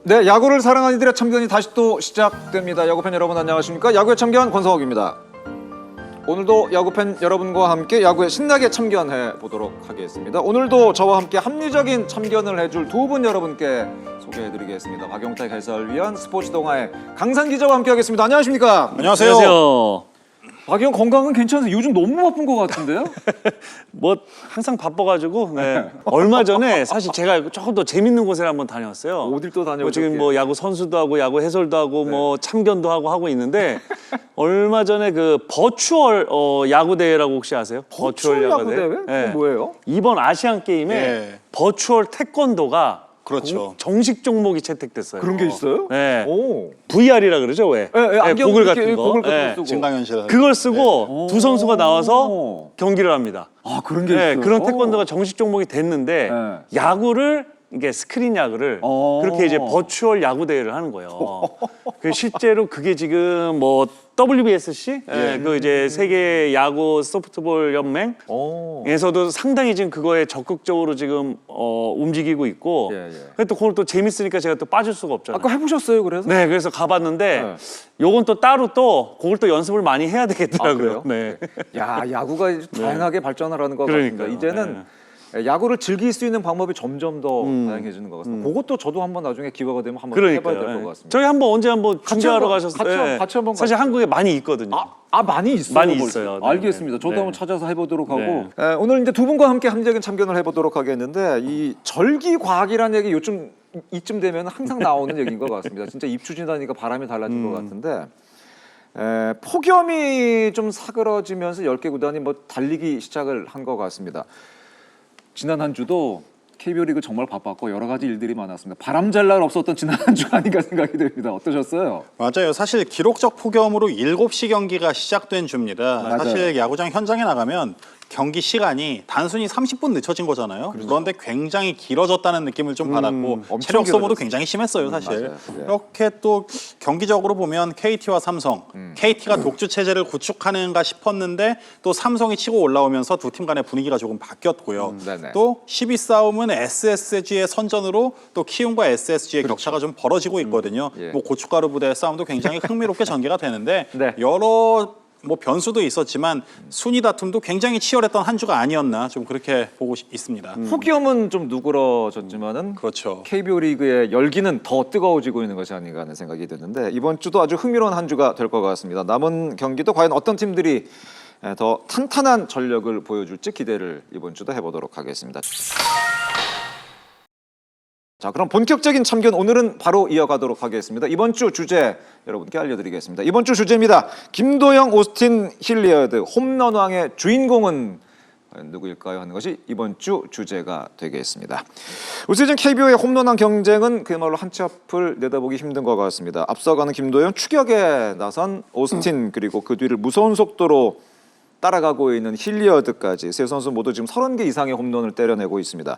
네, 야구를 사랑하는 이들의 참견이 다시 또 시작됩니다. 야구팬 여러분 안녕하십니까? 야구의 참견 권성욱입니다. 오늘도 야구팬 여러분과 함께 야구에 신나게 참견해 보도록 하겠습니다. 오늘도 저와 함께 합리적인 참견을 해줄 두 분 여러분께 소개해드리겠습니다. 박용택 해설위원, 스포츠 동아의 강산 기자와 함께하겠습니다. 안녕하십니까? 안녕하세요. 안녕하세요. 박용 건강은 괜찮으세요? 요즘 너무 바쁜 것 같은데요? 뭐 항상 바빠가지고 얼마 전에 사실 제가 조금 더 재밌는 곳에 한번 다녀왔어요. 어딜 또 다녀오셨게? 뭐 지금 뭐 야구 선수도 하고 야구 해설도 하고 뭐 참견도 하고 있는데 얼마 전에 그 버추얼 야구 대회라고 혹시 아세요? 버추얼 야구 대회? 그게 뭐예요? 이번 아시안 게임에 버추얼 태권도가 그렇죠. 정식 종목이 채택됐어요. 그런 게 있어요? 네. 오. VR이라 그러죠, 왜? 안경 고글 이렇게 같은 거. 고글 같은 네. 거 쓰고. 증강현실. 그걸 쓰고 두 선수가 나와서 경기를 합니다. 아, 그런 게 있어요? 그런 태권도가 정식 종목이 됐는데 야구를 이게 스크린 야구를 그렇게 이제 버추얼 야구 대회를 하는 거예요. 그 실제로 그게 지금 뭐 WBSC 그 이제 세계 야구 소프트볼 연맹에서도 상당히 지금 그거에 적극적으로 지금 움직이고 있고. 근데 또 그걸 또 재밌으니까 제가 또 빠질 수가 없잖아요. 아까 해보셨어요, 그래서? 네, 그래서 가봤는데 요건 또 따로 또 그걸 또 연습을 많이 해야 되겠더라고요. 그래요? 야, 야구가 다양하게 발전을 하는 것 같습니다. 그러니까요. 이제는 야구를 즐길 수 있는 방법이 점점 더 다양해지는 것 같습니다. 그것도 저도 한번 나중에 기회가 되면 한번 해봐야 될 것 같습니다. 저희 언제 한번 중계하러 가셨어요? 같이 한번 사실 한국에 많이 있거든요. 많이 있어요. 많이 있어요. 네. 알겠습니다. 저도 네. 한번 찾아서 해보도록 하고 네. 오늘 이제 두 분과 함께 합리적인 참견을 해보도록 하겠는데 이 절기과학이라는 얘기 이쯤 되면 항상 나오는 얘기인 것 같습니다. 진짜 입 추진하니까 바람이 달라질 것 같은데 폭염이 좀 사그러지면서 10개 구단이 뭐 달리기 시작을 한 것 같습니다. 지난 한 주도 KBO 리그 정말 바빴고 여러 가지 일들이 많았습니다. 바람 잘 날 없었던 지난 한 주가 아닌가 생각이 듭니다. 어떠셨어요? 맞아요. 사실 기록적 폭염으로 7시 경기가 시작된 주입니다. 맞아요. 사실 야구장 현장에 나가면 경기 시간이 단순히 30분 늦춰진 거잖아요. 그런데 굉장히 길어졌다는 느낌을 좀 받았고 체력 소모도 굉장히 심했어요, 사실. 맞아요. 네. 이렇게 또 경기적으로 보면 KT와 삼성, KT가 독주 체제를 구축하는가 싶었는데 또 삼성이 치고 올라오면서 두 팀 간의 분위기가 조금 바뀌었고요. 또 10위 싸움은 SSG의 선전으로 또 키움과 SSG의 격차가 좀 벌어지고 있거든요. 뭐 고춧가루 부대의 싸움도 굉장히 흥미롭게 전개가 되는데 여러 변수도 있었지만 순위 다툼도 굉장히 치열했던 한 주가 아니었나 좀 그렇게 보고 있습니다. 폭염은 좀 누그러졌지만은 그렇죠. KBO 리그의 열기는 더 뜨거워지고 있는 것이 아닌가 하는 생각이 드는데 이번 주도 아주 흥미로운 한 주가 될 것 같습니다. 남은 경기도 과연 어떤 팀들이 더 탄탄한 전력을 보여줄지 기대를 이번 주도 해보도록 하겠습니다. 자, 그럼 본격적인 참견 오늘은 바로 이어가도록 하겠습니다. 이번 주 주제 여러분께 알려드리겠습니다. 이번 주 주제입니다. 김도영, 오스틴 힐리어드 홈런왕의 주인공은 누구일까요? 하는 것이 이번 주 주제가 되겠습니다. 올 시즌 KBO의 홈런왕 경쟁은 그야말로 한 치 앞을 내다보기 힘든 것 같습니다. 앞서가는 김도영, 추격에 나선 오스틴 그리고 그 뒤를 무서운 속도로 따라가고 있는 힐리어드까지 세 선수 모두 지금 30개 이상의 홈런을 때려내고 있습니다.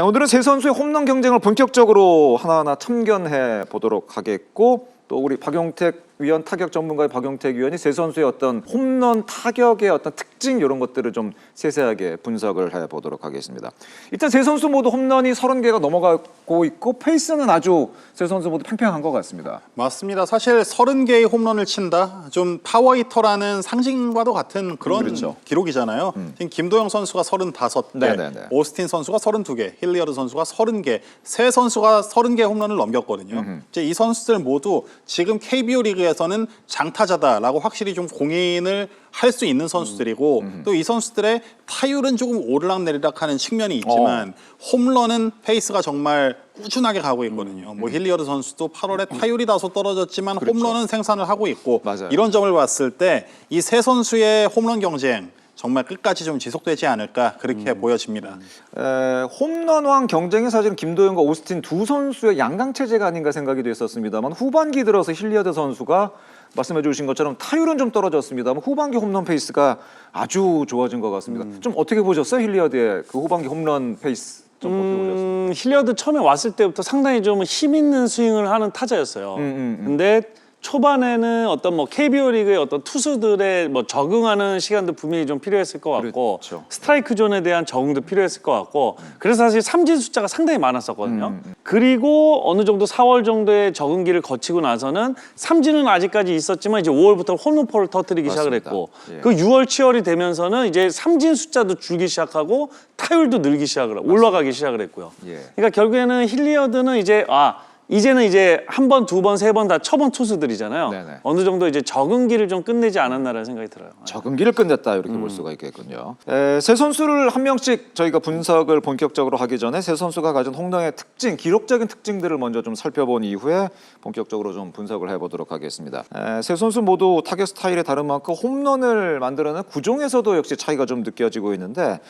오늘은 세 선수의 홈런 경쟁을 본격적으로 하나하나 참견해 보도록 하겠고 또 우리 박용택 위원, 타격 전문가의 박용택 위원이 세 선수의 어떤 홈런 타격의 어떤 특징 이런 것들을 좀 세세하게 분석을 해보도록 하겠습니다. 일단 세 선수 모두 홈런이 30개가 넘어가고 있고 페이스는 아주 세 선수 모두 팽팽한 것 같습니다. 맞습니다. 사실 30개의 홈런을 친다. 좀 파워히터라는 상징과도 같은 그런 기록이잖아요. 지금 김도영 선수가 35개, 오스틴 선수가 32개, 힐리어드 선수가 30개, 세 선수가 30개 홈런을 넘겼거든요. 이제 이 선수들 모두 지금 KBO 리그에서는 장타자다라고 확실히 좀 공인을 할 수 있는 선수들이고 또 이 선수들의 타율은 조금 오르락내리락하는 측면이 있지만 홈런은 페이스가 정말 꾸준하게 가고 있거든요. 뭐 힐리어드 선수도 8월에 타율이 다소 떨어졌지만 홈런은 생산을 하고 있고 이런 점을 봤을 때 이 세 선수의 홈런 경쟁 정말 끝까지 좀 지속되지 않을까 그렇게 보여집니다. 홈런왕 경쟁이 사실 김도영과 오스틴 두 선수의 양강체제가 아닌가 생각이 됐었습니다만 후반기 들어서 힐리어드 선수가 말씀해 주신 것처럼 타율은 좀 떨어졌습니다만 후반기 홈런 페이스가 아주 좋아진 것 같습니다. 좀 어떻게 보셨어요? 힐리어드의 그 후반기 홈런 페이스 좀 어떻게 보셨어요? 힐리어드 처음에 왔을 때부터 상당히 좀 힘 있는 스윙을 하는 타자였어요. 근데 초반에는 어떤 뭐 KBO 리그의 어떤 투수들의 뭐 적응하는 시간도 분명히 좀 필요했을 것 같고 그렇죠. 스트라이크 존에 대한 적응도 필요했을 것 같고 그래서 사실 삼진 숫자가 상당히 많았었거든요. 그리고 어느 정도 4월 정도의 적응기를 거치고 나서는 삼진은 아직까지 있었지만 이제 5월부터 홈런포를 터뜨리기 시작을 맞습니다. 했고 예. 그 6월, 7월이 되면서는 이제 삼진 숫자도 줄기 시작하고 타율도 늘기 시작을 올라가기 시작을 했고요. 예. 그러니까 결국에는 힐리어드는 이제는 이제 한 번, 두 번, 세 번 다 쳐본 투수들이잖아요. 네네. 어느 정도 이제 적응기를 좀 끝내지 않았나라는 생각이 들어요. 적응기를 끝냈다 이렇게 볼 수가 있겠군요. 세 선수를 한 명씩 저희가 분석을 본격적으로 하기 전에 세 선수가 가진 홈런의 특징, 기록적인 특징들을 먼저 좀 살펴본 이후에 본격적으로 좀 분석을 해보도록 하겠습니다. 세 선수 모두 타격 스타일이 다른 만큼 홈런을 만들어내는 구종에서도 역시 차이가 좀 느껴지고 있는데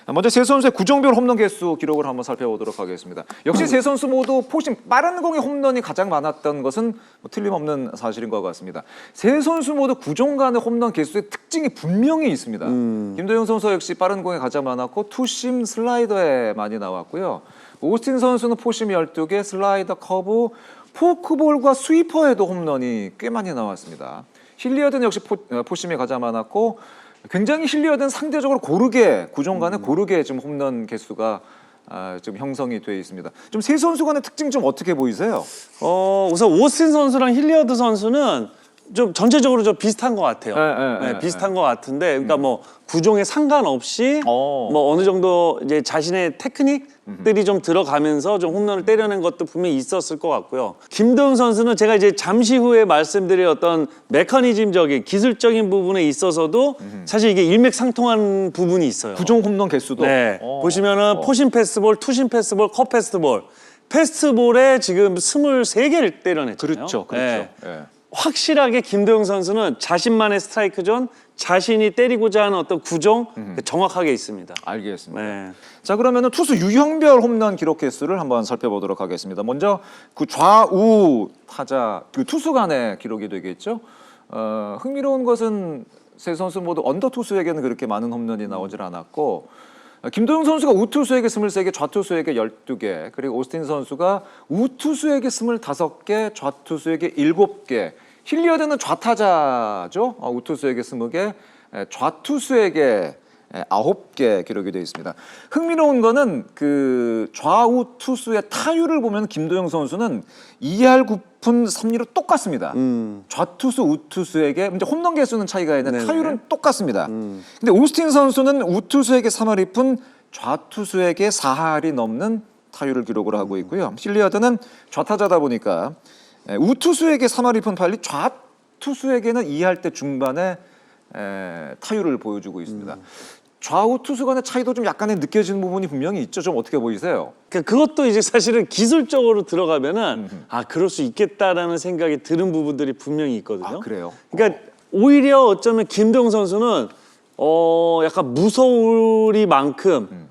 먼저 세 선수의 구종별 홈런 개수 기록을 한번 살펴보도록 하겠습니다. 역시 세 선수 모두 포심 빠른 공의 홈런이 가장 많았던 것은 뭐 틀림없는 사실인 것 같습니다. 세 선수 모두 구종 간의 홈런 개수의 특징이 분명히 있습니다. 김도영 선수 역시 빠른 공에 가장 많았고 투심 슬라이더에 많이 나왔고요. 오스틴 선수는 포심 12개, 슬라이더, 커브, 포크볼과 스위퍼에도 홈런이 꽤 많이 나왔습니다. 힐리어드는 역시 포심이 가장 많았고 굉장히 힐리어드는 상대적으로 고르게 구종 간에 고르게 지금 홈런 개수가 지금 형성이 되어 있습니다. 좀 세 선수 간의 특징 좀 어떻게 보이세요? 우선 오스틴 선수랑 힐리어드 선수는 좀 전체적으로 좀 비슷한 것 같아요. 비슷한 것 같은데, 그러니까 뭐 구종에 상관없이 뭐 어느 정도 이제 자신의 테크닉들이 좀 들어가면서 좀 홈런을 때려낸 것도 분명히 있었을 것 같고요. 김도영 선수는 제가 이제 잠시 후에 말씀드릴 어떤 메커니즘적인 기술적인 부분에 있어서도 사실 이게 일맥상통한 부분이 있어요. 구종 홈런 개수도. 네, 보시면은 포심 패스볼, 투심 패스볼, 컷 패스볼, 패스볼에 지금 23개를 때려냈잖아요. 그렇죠. 네. 예. 확실하게 김도영 선수는 자신만의 스트라이크 존, 자신이 때리고자 하는 어떤 구종 정확하게 있습니다. 알겠습니다. 네. 자, 그러면은 투수 유형별 홈런 기록 개수를 한번 살펴보도록 하겠습니다. 먼저 그 좌우 타자 그 투수 간의 기록이 되겠죠. 흥미로운 것은 세 선수 모두 언더 투수에게는 그렇게 많은 홈런이 나오질 않았고 김도영 선수가 우투수에게 23개, 좌투수에게 12개, 그리고 오스틴 선수가 우투수에게 25개, 좌투수에게 7개, 힐리어드는 좌타자죠. 우투수에게 20개, 좌투수에게 9개 기록이 되어 있습니다. 흥미로운 거는 그 좌우 투수의 타율을 보면 김도영 선수는 2할 9푼 3리로 똑같습니다. 좌투수, 우투수에게 이제 홈런 개수는 차이가 있는데 타율은 똑같습니다. 근데 오스틴 선수는 우투수에게 3할 2푼, 좌투수에게 4할이 넘는 타율을 기록을 하고 있고요. 힐리어드는 좌타자다 보니까 우투수에게 3할 2푼 8리, 좌투수에게는 2할대 중반의 타율을 보여주고 있습니다. 좌우 투수 간의 차이도 좀 약간의 느껴지는 부분이 분명히 있죠. 좀 어떻게 보이세요? 그러니까 그것도 이제 사실은 기술적으로 들어가면은 그럴 수 있겠다라는 생각이 드는 부분들이 분명히 있거든요. 그래요? 그러니까 오히려 어쩌면 김도영 선수는 약간 무서울이만큼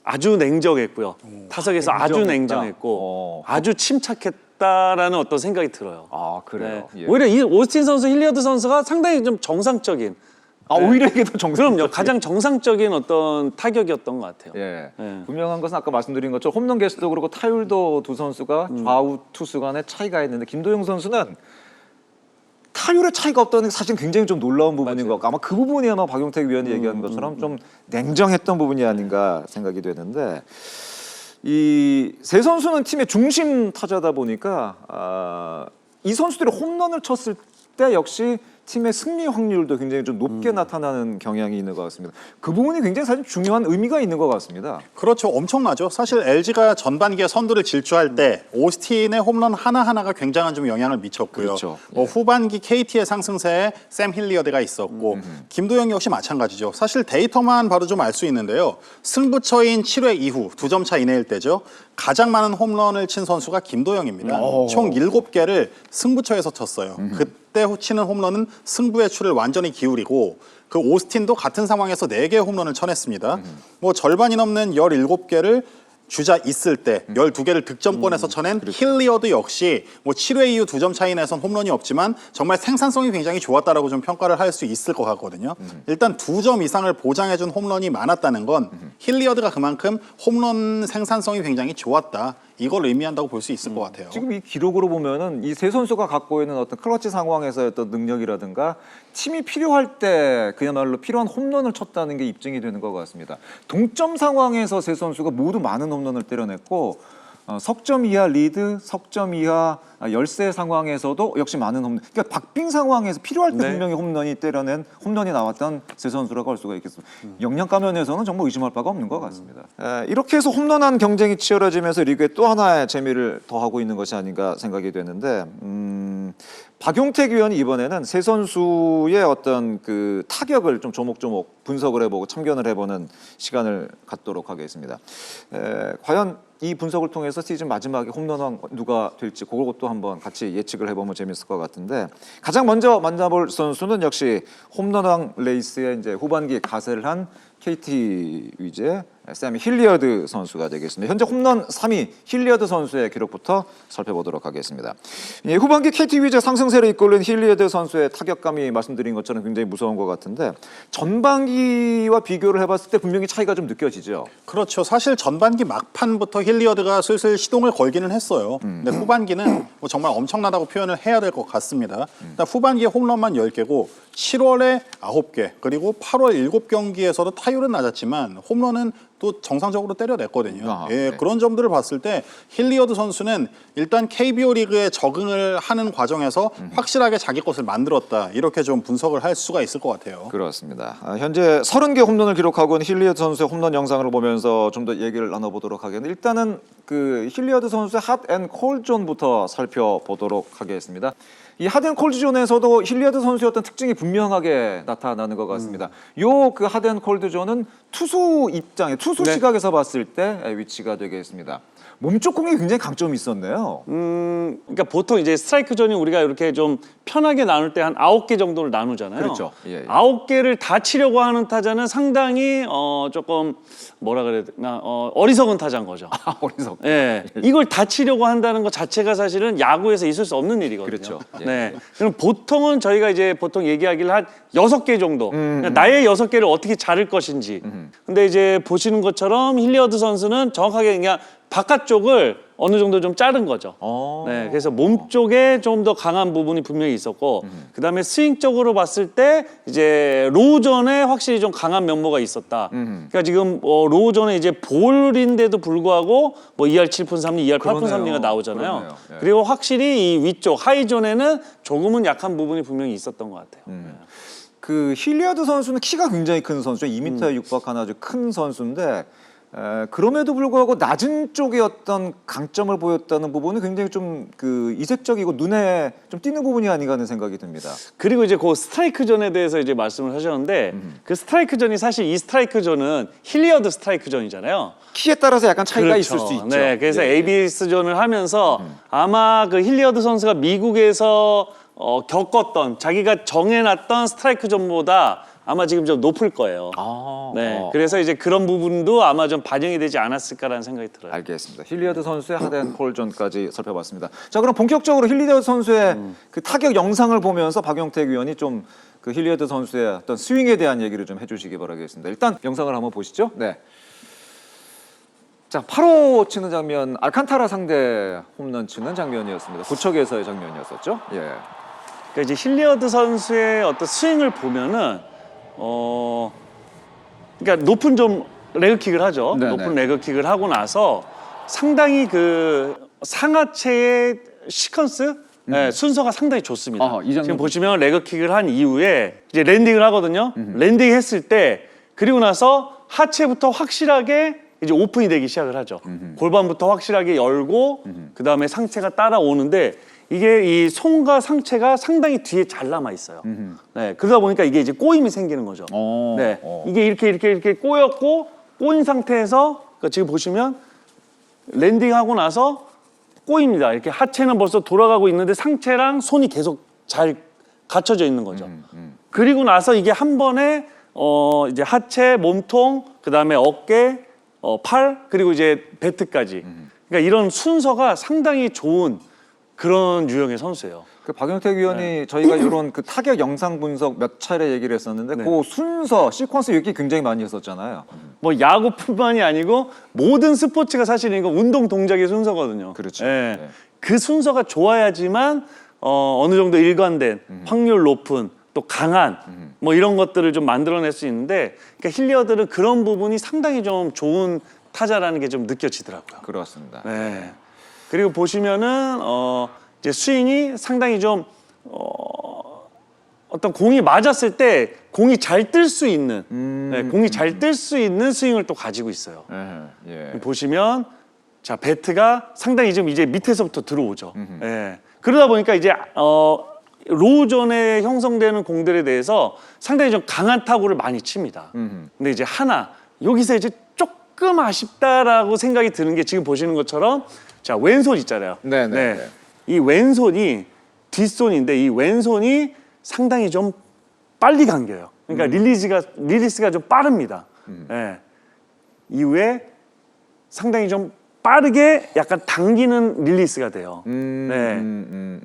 아주 냉정했고요. 타석에서 아주 냉정했고 아주 침착했다라는 어떤 생각이 들어요. 그래요? 예. 오히려 이 오스틴 선수, 힐리어드 선수가 상당히 좀 정상적인 오히려 이게 더 정상적인. 그럼요. 가장 정상적인 어떤 타격이었던 것 같아요. 분명한 것은 아까 말씀드린 것처럼 홈런 개수도 그렇고 타율도 두 선수가 좌우 투수 간의 차이가 있는데 김도영 선수는 타율의 차이가 없다는 게 사실 굉장히 좀 놀라운 부분인 것 같고 아마 그 부분이 아마 박용택 위원이 얘기한 것처럼 좀 냉정했던 부분이 아닌가 생각이 되는데 이 세 선수는 팀의 중심 타자다 보니까 이 선수들이 홈런을 쳤을 때 역시 팀의 승리 확률도 굉장히 좀 높게 나타나는 경향이 있는 것 같습니다. 그 부분이 굉장히 사실 중요한 의미가 있는 것 같습니다. 그렇죠. 엄청나죠. 사실 LG가 전반기에 선두를 질주할 때 오스틴의 홈런 하나하나가 굉장한 좀 영향을 미쳤고요. 그렇죠. 후반기 KT의 상승세에 샘 힐리어드가 있었고 김도영 역시 마찬가지죠. 사실 데이터만 봐도 좀 알 수 있는데요. 승부처인 7회 이후 2점 차 이내일 때죠. 가장 많은 홈런을 친 선수가 김도영입니다. 총 7개를 승부처에서 쳤어요. 그때 치는 홈런은 승부의 추를 완전히 기울이고 그 오스틴도 같은 상황에서 4개의 홈런을 쳐냈습니다. 뭐 절반이 넘는 17개를 주자 있을 때 12개를 득점권에서 쳐낸 힐리어드 역시 뭐 7회 이후 2점 차이 내선 홈런이 없지만 정말 생산성이 굉장히 좋았다라고 좀 평가를 할 수 있을 것 같거든요. 일단 2점 이상을 보장해준 홈런이 많았다는 건 힐리어드가 그만큼 홈런 생산성이 굉장히 좋았다. 이걸 의미한다고 볼 수 있을 것 같아요. 지금 이 기록으로 보면은 이 세 선수가 갖고 있는 어떤 클러치 상황에서의 어떤 능력이라든가 팀이 필요할 때 그야말로 필요한 홈런을 쳤다는 게 입증이 되는 것 같습니다. 동점 상황에서 세 선수가 모두 많은 홈런을 때려냈고 석점 이하 리드, 석점 이하 열세 상황에서도 역시 많은 홈런. 그러니까 박빙 상황에서 필요할 때 네. 분명히 홈런이 나왔던 세 선수라고 할 수가 있겠습니다. 역량가 면에서는 정말 의심할 바가 없는 것 같습니다. 이렇게 해서 홈런한 경쟁이 치열해지면서 리그에 또 하나의 재미를 더하고 있는 것이 아닌가 생각이 되는데 박용택 위원이 이번에는 세 선수의 어떤 그 타격을 좀 조목조목 분석을 해보고 참견을 해보는 시간을 갖도록 하겠습니다. 과연 이 분석을 통해서 시즌 마지막에 홈런왕 누가 될지 그것도 한번 같이 예측을 해보면 재밌을 것 같은데 가장 먼저 만나볼 선수는 역시 홈런왕 레이스에 이제 후반기에 가세를 한 KT 위즈의 샘 힐리어드 선수가 되겠습니다. 현재 홈런 3위 힐리어드 선수의 기록부터 살펴보도록 하겠습니다. 후반기 KT 위즈의 상승세를 이끌는 힐리어드 선수의 타격감이 말씀드린 것처럼 굉장히 무서운 것 같은데 전반기와 비교를 해봤을 때 분명히 차이가 좀 느껴지죠. 그렇죠. 사실 전반기 막판부터 힐리어드가 슬슬 시동을 걸기는 했어요. 근데 후반기는 뭐 정말 엄청나다고 표현을 해야 될 것 같습니다. 일단 후반기에 홈런만 10개고 7월에 9개 그리고 8월 7경기에서도 타율은 낮았지만 홈런은 또 정상적으로 때려냈거든요. 예, 네. 그런 점들을 봤을 때 힐리어드 선수는 일단 KBO 리그에 적응을 하는 과정에서 확실하게 자기 것을 만들었다. 이렇게 좀 분석을 할 수가 있을 것 같아요. 그렇습니다. 현재 30개 홈런을 기록하고 있는 힐리어드 선수의 홈런 영상을 보면서 좀 더 얘기를 나눠보도록 하겠는데 일단은 그 힐리어드 선수의 핫앤콜 존부터 살펴보도록 하겠습니다. 이 핫앤콜드 존에서도 힐리어드 선수의 어떤 특징이 분명하게 나타나는 것 같습니다. 요 그 핫앤콜드 존은 투수 입장에 투수 네. 시각에서 봤을 때 위치가 되겠습니다. 몸쪽 공에 굉장히 강점이 있었네요. 그러니까 보통 이제 스트라이크 존이 우리가 이렇게 좀 편하게 나눌 때 한 9개 정도를 나누잖아요. 그렇죠. 예, 예. 9개를 다 치려고 하는 타자는 상당히 조금 뭐라 그래야 되나 어리석은 타자인 거죠. 어리석. 예, 이걸 다 치려고 한다는 것 자체가 사실은 야구에서 있을 수 없는 일이거든요. 그렇죠. 예. 네. 그럼 보통은 저희가 이제 보통 얘기하기를 한 6개 정도. 그러니까 나의 6개를 어떻게 자를 것인지. 근데 이제 보시는 것처럼 힐리어드 선수는 정확하게 그냥 바깥쪽을 어느 정도 좀 자른 거죠. 네, 그래서 몸 쪽에 좀 더 강한 부분이 분명히 있었고, 그다음에 스윙적으로 봤을 때 이제 로우존에 확실히 좀 강한 면모가 있었다. 그러니까 지금 로우존에 이제 볼인데도 불구하고 뭐 2할 7푼 3리, 2할 8푼 그러네요. 3리가 나오잖아요. 그러네요. 예. 그리고 확실히 이 위쪽 하이존에는 조금은 약한 부분이 분명히 있었던 것 같아요. 그 힐리어드 선수는 키가 굉장히 큰 선수죠. 2m에 육박한 아주 큰 선수인데 그럼에도 불구하고 낮은 쪽의 어떤 강점을 보였다는 부분은 굉장히 좀 그 이색적이고 눈에 좀 띄는 부분이 아닌가 하는 생각이 듭니다. 그리고 이제 그 스트라이크 존에 대해서 이제 말씀을 하셨는데 그 스트라이크 존이 사실 이 스트라이크 존은 힐리어드 스트라이크 존이잖아요. 키에 따라서 약간 차이가 그렇죠. 있을 수 있죠. 네, 그래서 예. ABS 존을 하면서 아마 그 힐리어드 선수가 미국에서 겪었던 자기가 정해놨던 스트라이크 존보다 아마 지금 좀 높을 거예요. 네, 그래서 이제 그런 부분도 아마 좀 반영이 되지 않았을까라는 생각이 들어요. 알겠습니다. 힐리어드 선수의 핫앤콜 존까지 살펴봤습니다. 자, 그럼 본격적으로 힐리어드 선수의 그 타격 영상을 보면서 박용택 위원이 좀 그 힐리어드 선수의 어떤 스윙에 대한 얘기를 좀 해주시기 바라겠습니다. 일단 영상을 한번 보시죠. 네. 자, 8호 치는 장면, 알칸타라 상대 홈런 치는 장면이었습니다. 구척에서의 장면이었었죠. 예. 그러니까 이제 힐리어드 선수의 어떤 스윙을 보면은 그러니까 높은 좀 레그킥을 하죠. 네네. 높은 레그킥을 하고 나서 상당히 그 상하체의 시퀀스 순서가 상당히 좋습니다. 이 장면 지금 보시면 레그킥을 한 이후에 이제 랜딩을 하거든요. 랜딩 했을 때 그리고 나서 하체부터 확실하게 이제 오픈이 되기 시작을 하죠. 골반부터 확실하게 열고 그 다음에 상체가 따라오는데 이게 이 손과 상체가 상당히 뒤에 잘 남아 있어요. 네, 그러다 보니까 이게 이제 꼬임이 생기는 거죠. 네, 이게 이렇게 꼬였고 꼬인 상태에서 그러니까 지금 보시면 랜딩하고 나서 꼬입니다. 이렇게 하체는 벌써 돌아가고 있는데 상체랑 손이 계속 잘 갖춰져 있는 거죠. 그리고 나서 이게 한 번에 이제 하체, 몸통, 그 다음에 어깨, 팔, 그리고 이제 배트까지. 그러니까 이런 순서가 상당히 좋은 그런 유형의 선수예요. 그 박영택 위원이 저희가 이런 그 타격 영상 분석 몇 차례 얘기를 했었는데 그 순서, 시퀀스 얘기 굉장히 많이 했었잖아요. 뭐 야구뿐만이 아니고 모든 스포츠가 사실 이거 운동 동작의 순서거든요. 그렇죠. 예. 네. 그 순서가 좋아야지만 어느 정도 일관된 확률 높은 또 강한 뭐 이런 것들을 좀 만들어낼 수 있는데 그러니까 힐리어드는 그런 부분이 상당히 좀 좋은 타자라는 게 좀 느껴지더라고요. 그렇습니다. 네. 그리고 보시면은 이제 스윙이 상당히 좀 어떤 공이 맞았을 때 공이 잘 뜰 수 있는 공이 잘 뜰 수 있는 스윙을 또 가지고 있어요. 예. 보시면 자 배트가 상당히 좀 이제 밑에서부터 들어오죠. 예. 그러다 보니까 이제 로우존에 형성되는 공들에 대해서 상당히 좀 강한 타구를 많이 칩니다. 근데 이제 하나 여기서 이제 조금 아쉽다라고 생각이 드는 게 지금 보시는 것처럼 자 왼손 있잖아요. 네네. 이 왼손이 뒷손인데 이 왼손이 상당히 좀 빨리 감겨요. 그러니까 릴리스가 좀 빠릅니다. 예. 이후에 상당히 좀 빠르게 약간 당기는 릴리스가 돼요.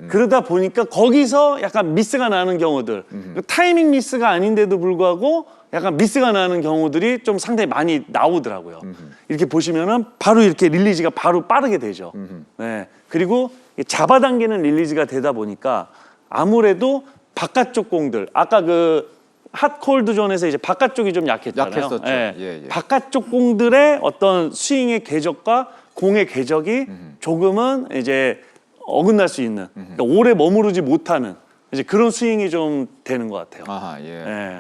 그러다 보니까 거기서 약간 미스가 나는 경우들, 타이밍 미스가 아닌데도 불구하고 약간 미스가 나는 경우들이 좀 상당히 많이 나오더라고요. 이렇게 보시면은 바로 이렇게 릴리즈가 바로 빠르게 되죠. 네. 그리고 잡아당기는 릴리즈가 되다 보니까 아무래도 바깥쪽 공들, 아까 그 핫콜드 존에서 이제 바깥쪽이 좀 약했잖아요. 약했었죠. 예. 예. 바깥쪽 공들의 어떤 스윙의 궤적과 공의 궤적이 조금은 이제 어긋날 수 있는 그러니까 오래 머무르지 못하는 이제 그런 스윙이 좀 되는 것 같아요. 아하, 예. 예.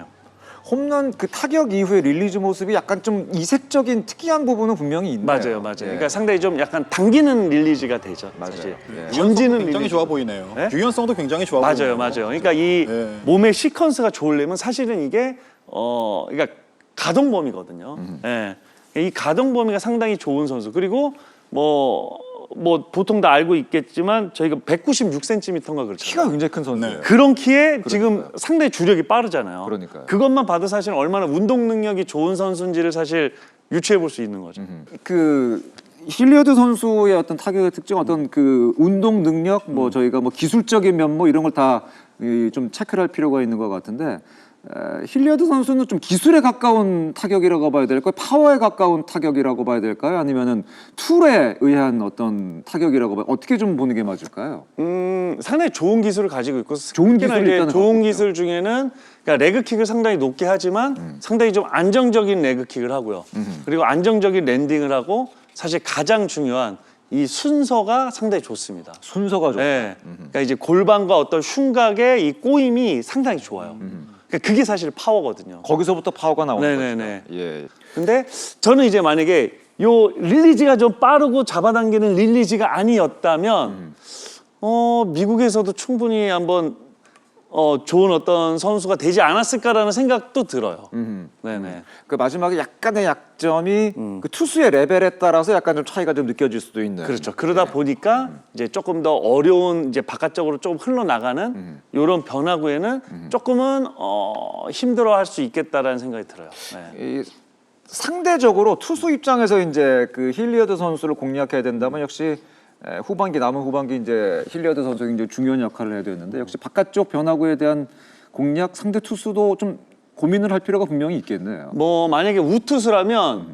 홈런 그 타격 이후에 릴리즈 모습이 약간 좀 이색적인 특이한 부분은 분명히 있네요. 맞아요. 예. 그러니까 상당히 좀 약간 당기는 릴리즈가 되죠. 맞아요. 사실. 예. 던지는 굉장히 릴리즈. 좋아 보이네요. 네? 유연성도 굉장히 좋아 맞아요. 보이네요. 그러니까 이 몸의 시퀀스가 좋으려면 사실은 이게 그러니까 가동범위거든요. 예. 이 가동범위가 상당히 좋은 선수. 그리고 뭐 보통 다 알고 있겠지만 저희가 196cm인가 그렇잖아요. 키가 굉장히 큰 선수예요. 그런 키에 지금 상당히 주력이 빠르잖아요. 그러니까요. 그것만 봐도 사실 얼마나 운동 능력이 좋은 선수인지를 사실 유추해 볼 수 있는 거죠. 그 힐리어드 선수의 어떤 타격의 특징, 어떤 그 운동 능력, 뭐 저희가 뭐 기술적인 면모 이런 걸 다 좀 체크를 할 필요가 있는 것 같은데 힐리어드 선수는 좀 기술에 가까운 타격이라고 봐야 될까요? 파워에 가까운 타격이라고 봐야 될까요? 아니면은 툴에 의한 어떤 타격이라고 봐야 어떻게 좀 보는 게 맞을까요? 상당히 좋은 기술을 가지고 있고 좋은 특히나 기술을 이제 일단은 좋은 갖고 기술 중에는 그러니까 레그킥을 상당히 높게 하지만 상당히 좀 안정적인 레그킥을 하고요. 그리고 안정적인 랜딩을 하고 사실 가장 중요한 이 순서가 상당히 좋습니다. 순서가 좋다. 네. 그러니까 이제 골반과 어떤 흉곽의 이 꼬임이 상당히 좋아요. 그러니까 그게 사실 파워거든요. 거기서부터 파워가 나오는 네네네. 거죠. 예. 근데 저는 이제 만약에 요 릴리즈가 좀 빠르고 잡아당기는 릴리즈가 아니었다면 미국에서도 충분히 한번 좋은 어떤 선수가 되지 않았을까라는 생각도 들어요. 네네. 그 마지막에 약간의 약점이 그 투수의 레벨에 따라서 약간 좀 차이가 좀 느껴질 수도 있는. 그렇죠. 그러다 보니까 이제 조금 더 어려운 이제 바깥쪽으로 조금 흘러나가는 이런 변화구에는 조금은 힘들어할 수 있겠다라는 생각이 들어요. 네. 이 상대적으로 투수 입장에서 이제 그 힐리어드 선수를 공략해야 된다면 역시 남은 후반기 이제 힐리어드 선수가 굉장히 중요한 역할을 해야 되는데 역시 바깥쪽 변화구에 대한 공략 상대 투수도 좀 고민을 할 필요가 분명히 있겠네요. 뭐 만약에 우투수라면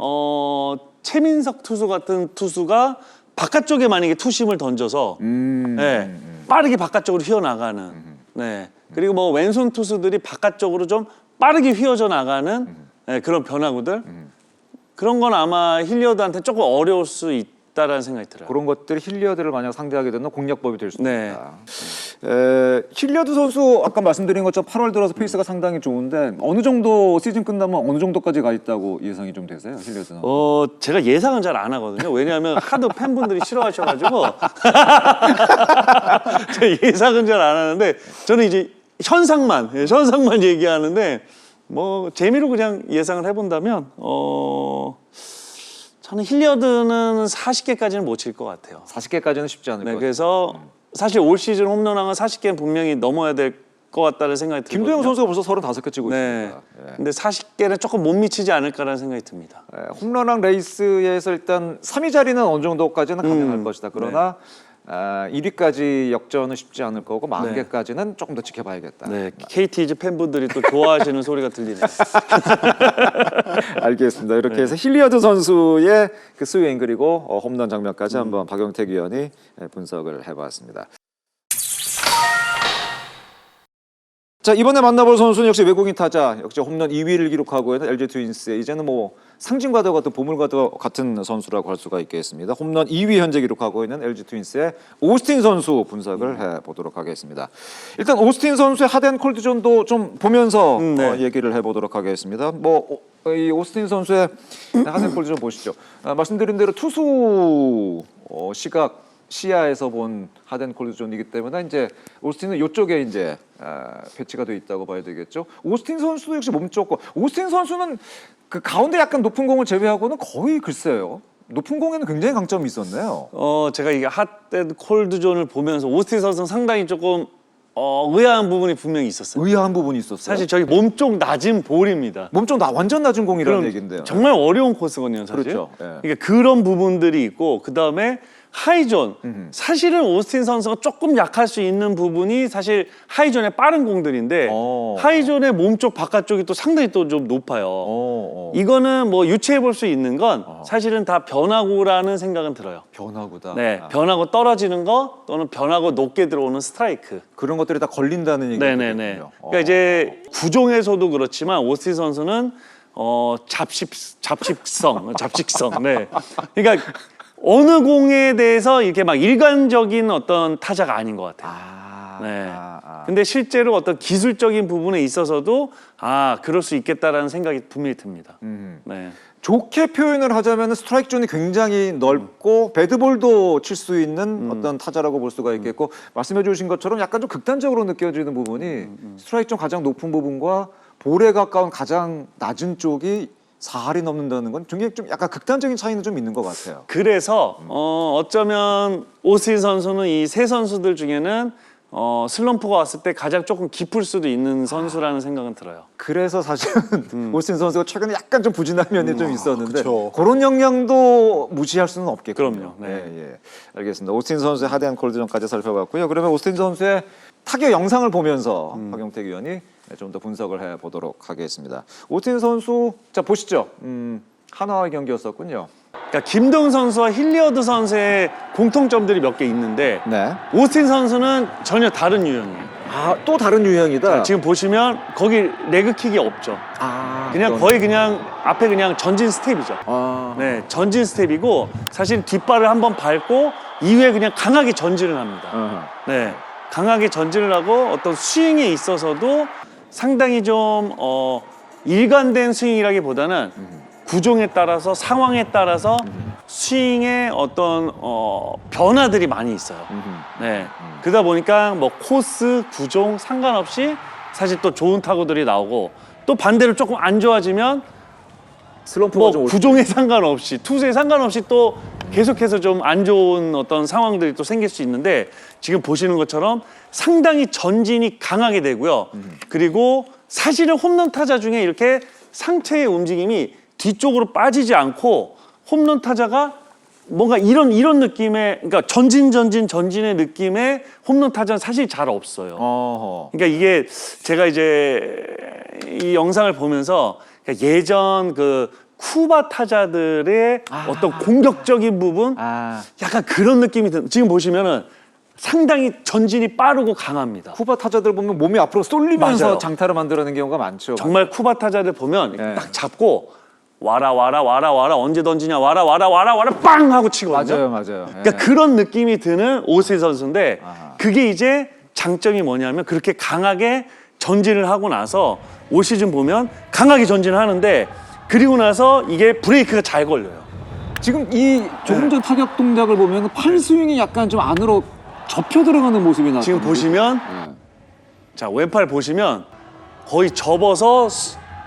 최민석 투수 같은 투수가 바깥쪽에 만약에 투심을 던져서 네, 빠르게 바깥쪽으로 휘어나가는 네. 그리고 뭐 왼손 투수들이 바깥쪽으로 좀 빠르게 휘어져 나가는 네, 그런 변화구들 그런 건 아마 힐리어드한테 조금 어려울 수 있다라는 생각이 들어요. 그런 것들이 힐리어드를 만약 상대하게 되면 공략법이 될 수 네. 있다. 힐리어드 선수 아까 말씀드린 것처럼 8월 들어서 페이스가 상당히 좋은데 어느 정도 시즌 끝나면 어느 정도까지 가 있다고 예상이 좀 되세요, 힐리어드 선수? 제가 예상은 잘 안 하거든요. 왜냐하면 하도 팬분들이 싫어하셔가지고 제가 예상은 잘 안 하는데 저는 이제 현상만 얘기하는데 뭐 재미로 그냥 예상을 해본다면 저는 힐리어드는 40개까지는 못 칠 것 같아요. 40개까지는 쉽지 않을 것 같아요. 그래서 사실 올 시즌 홈런왕은 40개는 분명히 넘어야 될 것 같다는 생각이 들거든요. 김도영 선수가 벌써 35개 치고 네. 있습니다. 예. 근데 40개는 조금 못 미치지 않을까라는 생각이 듭니다. 홈런왕 레이스에서 일단 3위 자리는 어느 정도까지는 가능할 것이다. 그러나 1위까지 역전은 쉽지 않을 거고 만 네. 개까지는 조금 더 지켜봐야겠다. 네, KT즈 팬분들이 또 좋아하시는 소리가 들리네요. 알겠습니다. 이렇게 해서 힐리어드 선수의 그 스윙 그리고 홈런 장면까지 한번 박용택 위원이 분석을 해봤습니다. 자, 이번에 만나볼 선수는 역시 외국인 타자, 역시 홈런 2위를 기록하고 있는 LG 트윈스의 이제는 뭐 상징과도 같은 보물과도 같은 선수라고 할 수가 있겠습니다. 홈런 2위 현재 기록하고 있는 LG 트윈스의 오스틴 선수 분석을 해보도록 하겠습니다. 일단 오스틴 선수의 핫앤 콜드존도 좀 보면서 네. 얘기를 해보도록 하겠습니다. 이 오스틴 선수의 핫앤 콜드존 보시죠. 말씀드린 대로 투수 시야에서 본 핫앤 콜드존이기 때문에 이제 오스틴은 이쪽에 이제 배치가 돼 있다고 봐야 되겠죠. 오스틴 선수도 역시 몸 좋고, 오스틴 선수는 그 가운데 약간 높은 공을 제외하고는 거의 글쎄요. 높은 공에는 굉장히 강점이 있었네요. 제가 이게 핫앤 콜드존을 보면서 오스틴 선수는 상당히 조금 의아한 부분이 분명히 있었어요. 의아한 부분이 있었어요. 사실 저기 몸쪽 낮은 볼입니다. 몸좀 완전 낮은 공이라는 그럼 얘기인데요. 정말 어려운 코스거든요, 사실. 그렇죠. 예. 그러니까 그런 부분들이 있고 그다음에 하이존. 사실은 오스틴 선수가 조금 약할 수 있는 부분이 사실 하이존의 빠른 공들인데 하이존의 몸쪽 바깥쪽이 또 상당히 또 좀 높아요. 이거는 뭐 유추해 볼 수 있는 건 사실은 다 변화구라는 생각은 들어요. 변화구다. 네, 변화구 떨어지는 거 또는 변화구 높게 들어오는 스트라이크. 그런 것들이 다 걸린다는 얘기군요. 네네네. 그러니까 이제 구종에서도 그렇지만 오스틴 선수는 잡식성. 네. 그러니까 어느 공에 대해서 이렇게 막 일관적인 어떤 타자가 아닌 것 같아요. 네. 근데 실제로 어떤 기술적인 부분에 있어서도 그럴 수 있겠다라는 생각이 분명히 듭니다. 네. 좋게 표현을 하자면 스트라이크 존이 굉장히 넓고 배드볼도 칠 수 있는 어떤 타자라고 볼 수가 있겠고 말씀해 주신 것처럼 약간 좀 극단적으로 느껴지는 부분이 스트라이크 존 가장 높은 부분과 볼에 가까운 가장 낮은 쪽이 4할이 넘는다는 건 굉장히 좀 약간 극단적인 차이는 좀 있는 것 같아요. 그래서 어쩌면 오스틴 선수는 이 세 선수들 중에는 슬럼프가 왔을 때 가장 조금 깊을 수도 있는 선수라는 생각은 들어요. 그래서 사실은 오스틴 선수가 최근에 약간 좀 부진한 면이 좀 있었는데 그쵸. 그런 영향도 무시할 수는 없겠군요. 그럼요. 네. 예. 알겠습니다. 오스틴 선수의 하드앤 콜드전까지 살펴봤고요. 그러면 오스틴 선수의 타격 영상을 보면서 박용택 위원이 좀 더 분석을 해보도록 하겠습니다. 오스틴 선수 자 보시죠. 하나와의 경기였었군요. 그러니까 김도영 선수와 힐리어드 선수의 공통점들이 몇 개 있는데 네. 오스틴 선수는 전혀 다른 유형이에요. 또 다른 유형이다. 지금 보시면 거기 레그킥이 없죠. 그냥 거의 그냥 앞에 그냥 전진 스텝이죠. 네, 전진 스텝이고 사실 뒷발을 한번 밟고 이후에 그냥 강하게 전진을 합니다. 네, 강하게 전진을 하고 어떤 스윙에 있어서도 상당히 좀 일관된 스윙이라기보다는 구종에 따라서 상황에 따라서 스윙의 어떤 변화들이 많이 있어요. 네, 그러다 보니까 뭐 코스, 구종 상관없이 사실 또 좋은 타구들이 나오고 또 반대로 조금 안 좋아지면 슬럼프가 좀 구종에 상관없이 투수에 상관없이 또 계속해서 좀 안 좋은 어떤 상황들이 또 생길 수 있는데 지금 보시는 것처럼 상당히 전진이 강하게 되고요. 그리고 사실은 홈런 타자 중에 이렇게 상체의 움직임이 뒤쪽으로 빠지지 않고 홈런 타자가 뭔가 이런 느낌의 그러니까 전진의 느낌의 홈런 타자는 사실 잘 없어요. 그러니까 이게 제가 이제 이 영상을 보면서 그러니까 예전 그 쿠바 타자들의 어떤 공격적인 부분 약간 그런 느낌이 지금 보시면은 상당히 전진이 빠르고 강합니다. 쿠바 타자들 보면 몸이 앞으로 쏠리면서 맞아요. 장타를 만들어내는 경우가 많죠. 정말 쿠바 타자들 보면 네. 딱 잡고 와라 언제 던지냐 와라 빵 하고 치거든요. 맞아요. 그러니까 그런 느낌이 드는 오스틴 선수인데 그게 이제 장점이 뭐냐면 그렇게 강하게 전진을 하고 나서 올 시즌 보면 강하게 전진을 하는데 그리고 나서 이게 브레이크가 잘 걸려요. 지금 이 조금 전 타격 동작을 보면 팔 스윙이 약간 좀 안으로 접혀 들어가는 모습이 나타나요. 지금 보시면 자 왼팔 보시면 거의 접어서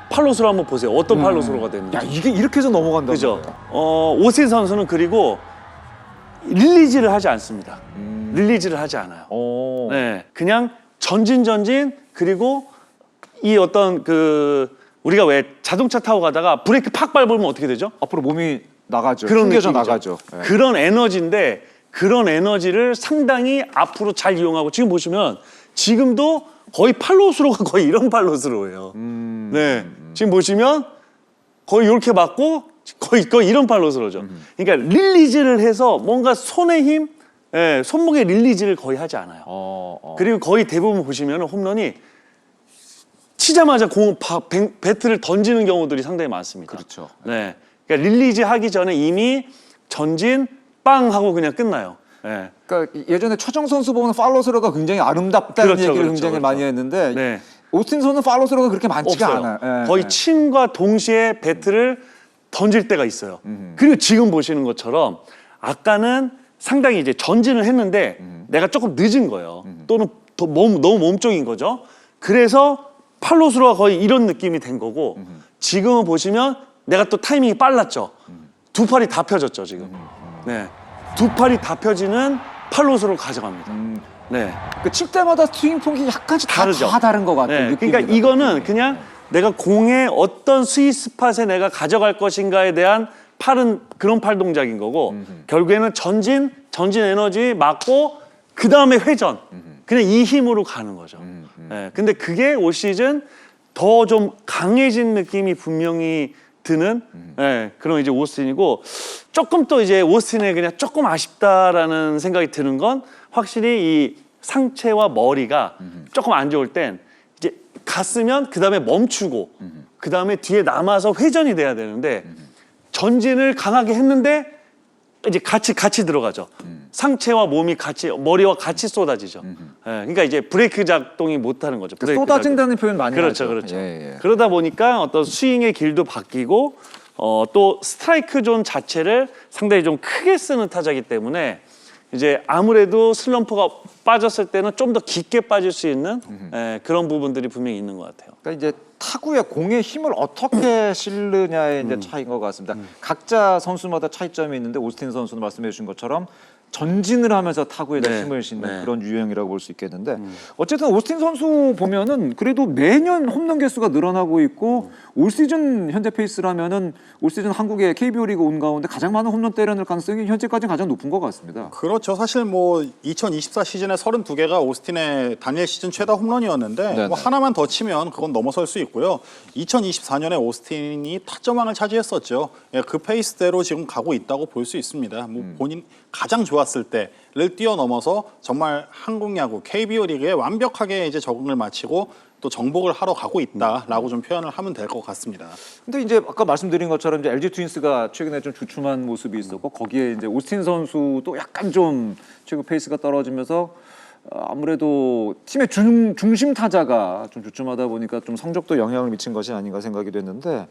팔로스로 한번 보세요. 어떤 팔로스로가 되는지. 야 이게 이렇게 해서 넘어간다. 그죠? 오스틴 선수는 그리고 릴리즈를 하지 않습니다. 릴리즈를 하지 않아요. 네, 그냥 전진 그리고 이 어떤 그 우리가 왜 자동차 타고 가다가 브레이크 팍 밟으면 어떻게 되죠? 앞으로 몸이 나가죠. 그런 숨겨져 느낌이죠. 나가죠. 네. 그런 에너지인데 그런 에너지를 상당히 앞으로 잘 이용하고 지금 보시면 지금도 거의 팔로스로가 거의 이런 팔로스로예요. 네, 지금 보시면 거의 이렇게 맞고 거의 이런 팔로스로죠. 그러니까 릴리즈를 해서 뭔가 손의 힘, 예, 손목의 릴리즈를 거의 하지 않아요. 그리고 거의 대부분 보시면 홈런이 치자마자 배트를 던지는 경우들이 상당히 많습니다. 그렇죠. 네, 그러니까 릴리즈 하기 전에 이미 전진 빵 하고 그냥 끝나요. 네. 그러니까 예전에 최정 선수 보면 팔로스로가 굉장히 아름답다는 그렇죠, 얘기를 그렇죠, 굉장히 그렇죠. 많이 했는데 네. 오스틴 선수는 팔로스로가 그렇게 많지가 없어요. 않아요. 예, 거의 예. 침과 동시에 배트를 던질 때가 있어요. 그리고 지금 보시는 것처럼 아까는 상당히 이제 전진을 했는데 내가 조금 늦은 거예요. 또는 너무 몸쪽인 거죠. 그래서 팔로스로가 거의 이런 느낌이 된 거고 지금은 보시면 내가 또 타이밍이 빨랐죠. 두 팔이 다 펴졌죠 지금. 네, 두 팔이 다 펴지는 팔로스로 가져갑니다. 네, 그 칠 때마다 스윙 폭이 약간씩 다르죠. 다 다른 것 같아요. 네, 그러니까 이거는 그냥 내가 공의 어떤 스윗 스팟에 내가 가져갈 것인가에 대한 그런 팔 동작인 거고 결국에는 전진 에너지 맞고 그 다음에 회전 그냥 이 힘으로 가는 거죠. 네, 근데 그게 올 시즌 더 좀 강해진 느낌이 분명히 드는 네, 그런 이제 오스틴이고 조금 또 이제 오스틴에 그냥 조금 아쉽다라는 생각이 드는 건 확실히 이 상체와 머리가 조금 안 좋을 땐 이제 갔으면 그 다음에 멈추고 그 다음에 뒤에 남아서 회전이 돼야 되는데 전진을 강하게 했는데 이제 같이 들어가죠. 상체와 몸이 같이 머리와 같이 쏟아지죠. 예, 그러니까 이제 브레이크 작동이 못하는 거죠. 브레이크 쏟아진다는 표현 많이 그렇죠, 하죠. 그렇죠. 예, 예. 그러다 보니까 어떤 스윙의 길도 바뀌고 또 스트라이크 존 자체를 상당히 좀 크게 쓰는 타자이기 때문에 이제 아무래도 슬럼프가 빠졌을 때는 좀 더 깊게 빠질 수 있는 그런 부분들이 분명히 있는 것 같아요. 그러니까 이제 타구에 공의 힘을 어떻게 실느냐의 이제 차이인 것 같습니다. 각자 선수마다 차이점이 있는데 오스틴 선수는 말씀해 주신 것처럼 전진을 하면서 타구에다 네. 힘을 싣는 네. 그런 유형이라고 볼 수 있겠는데 어쨌든 오스틴 선수 보면은 그래도 매년 홈런 개수가 늘어나고 있고 올 시즌 현재 페이스라면은 올 시즌 한국의 KBO 리그 온 가운데 가장 많은 홈런 때려낼 가능성이 현재까지 가장 높은 것 같습니다. 그렇죠. 사실 뭐 2024 시즌에 32개가 오스틴의 단일 시즌 최다 홈런이었는데 네네. 뭐 하나만 더 치면 그건 넘어설 수 있고요. 2024년에 오스틴이 타점왕을 차지했었죠. 예, 그 페이스대로 지금 가고 있다고 볼 수 있습니다. 뭐 본인 가장 좋았을 때를 뛰어넘어서 정말 한국 야구 KBO 리그에 완벽하게 이제 적응을 마치고 또 정복을 하러 가고 있다라고 좀 표현을 하면 될 것 같습니다. 근데 이제 아까 말씀드린 것처럼 이제 LG 트윈스가 최근에 좀 주춤한 모습이 있었고 거기에 이제 오스틴 선수도 약간 좀 최근 페이스가 떨어지면서 아무래도 팀의 중심 타자가 좀 주춤하다 보니까 좀 성적도 영향을 미친 것이 아닌가 생각이 됐는데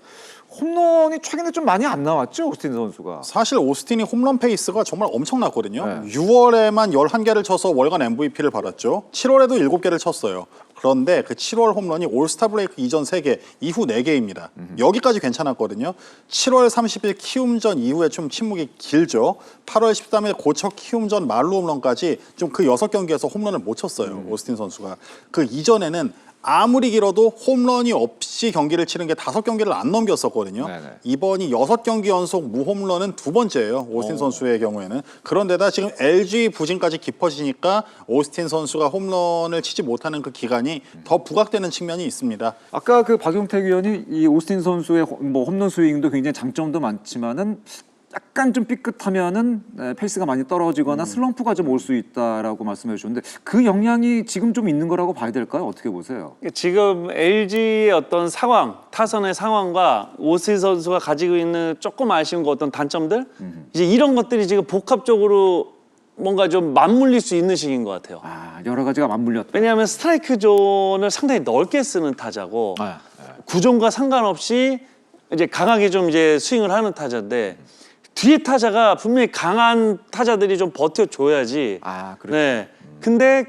홈런이 최근에 좀 많이 안 나왔죠, 오스틴 선수가. 사실 오스틴이 홈런 페이스가 정말 엄청났거든요. 네. 6월에만 11개를 쳐서 월간 MVP를 받았죠. 7월에도 7개를 쳤어요. 그런데 그 7월 홈런이 올스타 브레이크 이전 3개, 이후 4개입니다. 여기까지 괜찮았거든요. 7월 30일 키움전 이후에 좀 침묵이 길죠. 8월 13일 고척 키움전 말루 홈런까지 좀 그 6경기에서 홈런을 못 쳤어요. 오스틴 선수가. 그 이전에는 아무리 길어도 홈런이 없이 경기를 치는 게 5경기를 안 넘겼었거든요. 네네. 이번이 6경기 연속 무홈런은 두 번째예요. 오스틴 선수의 경우에는. 그런데다 지금 LG 부진까지 깊어지니까 오스틴 선수가 홈런을 치지 못하는 그 기간이 더 부각되는 측면이 있습니다. 아까 그 박용택 위원이 이 오스틴 선수의 뭐 홈런 스윙도 굉장히 장점도 많지만은 약간 좀 삐끗하면은 페이스가 많이 떨어지거나 슬럼프가 좀 올 수 있다라고 말씀해 주셨는데 그 영향이 지금 좀 있는 거라고 봐야 될까요? 어떻게 보세요? 지금 LG의 어떤 상황, 타선의 상황과 오스틴 선수가 가지고 있는 조금 아쉬운 거 어떤 단점들 이제 이런 것들이 지금 복합적으로 뭔가 좀 맞물릴 수 있는 시기인 것 같아요. 아, 여러 가지가 맞물렸다. 왜냐하면 스트라이크 존을 상당히 넓게 쓰는 타자고 구종과 상관없이 이제 강하게 좀 이제 스윙을 하는 타자인데 뒤에 타자가 분명히 강한 타자들이 좀 버텨줘야지. 아, 그렇죠. 네. 근데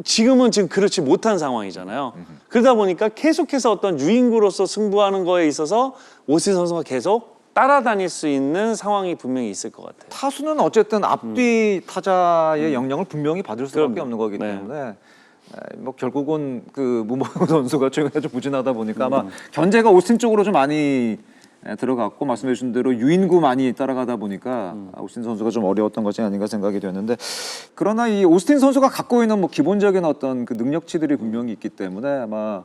지금은 그렇지 못한 상황이잖아요. 그러다 보니까 계속해서 어떤 유인구로서 승부하는 거에 있어서 오스틴 선수가 계속 따라다닐 수 있는 상황이 분명히 있을 것 같아요. 타수는 어쨌든 앞뒤 타자의 영향을 분명히 받을 수밖에 그럼요. 없는 거기 네. 때문에 뭐 결국은 그 문보영 선수가 최근에 좀 부진하다 보니까 아마 견제가 오스틴 쪽으로 좀 많이 들어갔고 말씀해 주신 대로 유인구 많이 따라가다 보니까 오스틴 선수가 좀 어려웠던 것이 아닌가 생각이 되는데 그러나 이 오스틴 선수가 갖고 있는 뭐 기본적인 어떤 그 능력치들이 분명히 있기 때문에 아마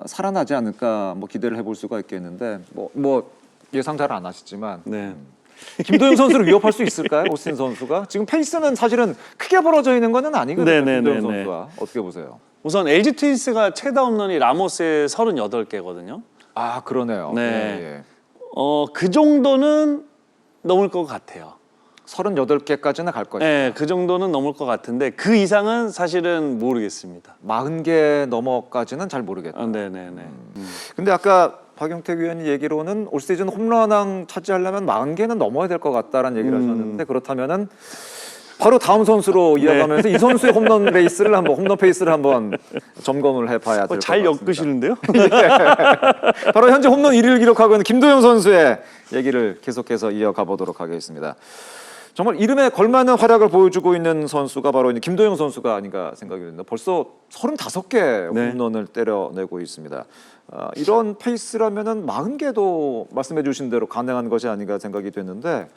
살아나지 않을까 뭐 기대를 해볼 수가 있겠는데 뭐 예상 잘 안 하시지만 네. 김도영 선수를 위협할 수 있을까요? 오스틴 선수가 지금 페이스는 사실은 크게 벌어져 있는 거는 아니거든요. 김도영 선수가 어떻게 보세요? 우선 LG 트윈스가 최다 홈런이 라모스의 38개거든요. 아 그러네요. 네. 예. 그 정도는 넘을 것 같아요. 38개까지는 갈 것이다. 네, 그 정도는 넘을 것 같은데 그 이상은 사실은 모르겠습니다. 40개 넘어까지는 잘 모르겠다. 네네네. 근데 아까 박영택 위원이 얘기로는 올 시즌 홈런왕 차지하려면 40개는 넘어야 될 것 같다라는 얘기를 하셨는데 그렇다면은 바로 다음 선수로 이어가면서 이 선수의 홈런 페이스를 한번 점검을 해봐야 될 것 같습니다. 잘 엮으시는데요? 바로 현재 홈런 1위를 기록하고 있는 김도영 선수의 얘기를 계속해서 이어가 보도록 하겠습니다. 정말 이름에 걸맞는 활약을 보여주고 있는 선수가 바로 김도영 선수가 아닌가 생각이 듭니다. 벌써 35개 홈런을 때려내고 있습니다. 이런 페이스라면은 40개도 말씀해 주신 대로 가능한 것이 아닌가 생각이 되는데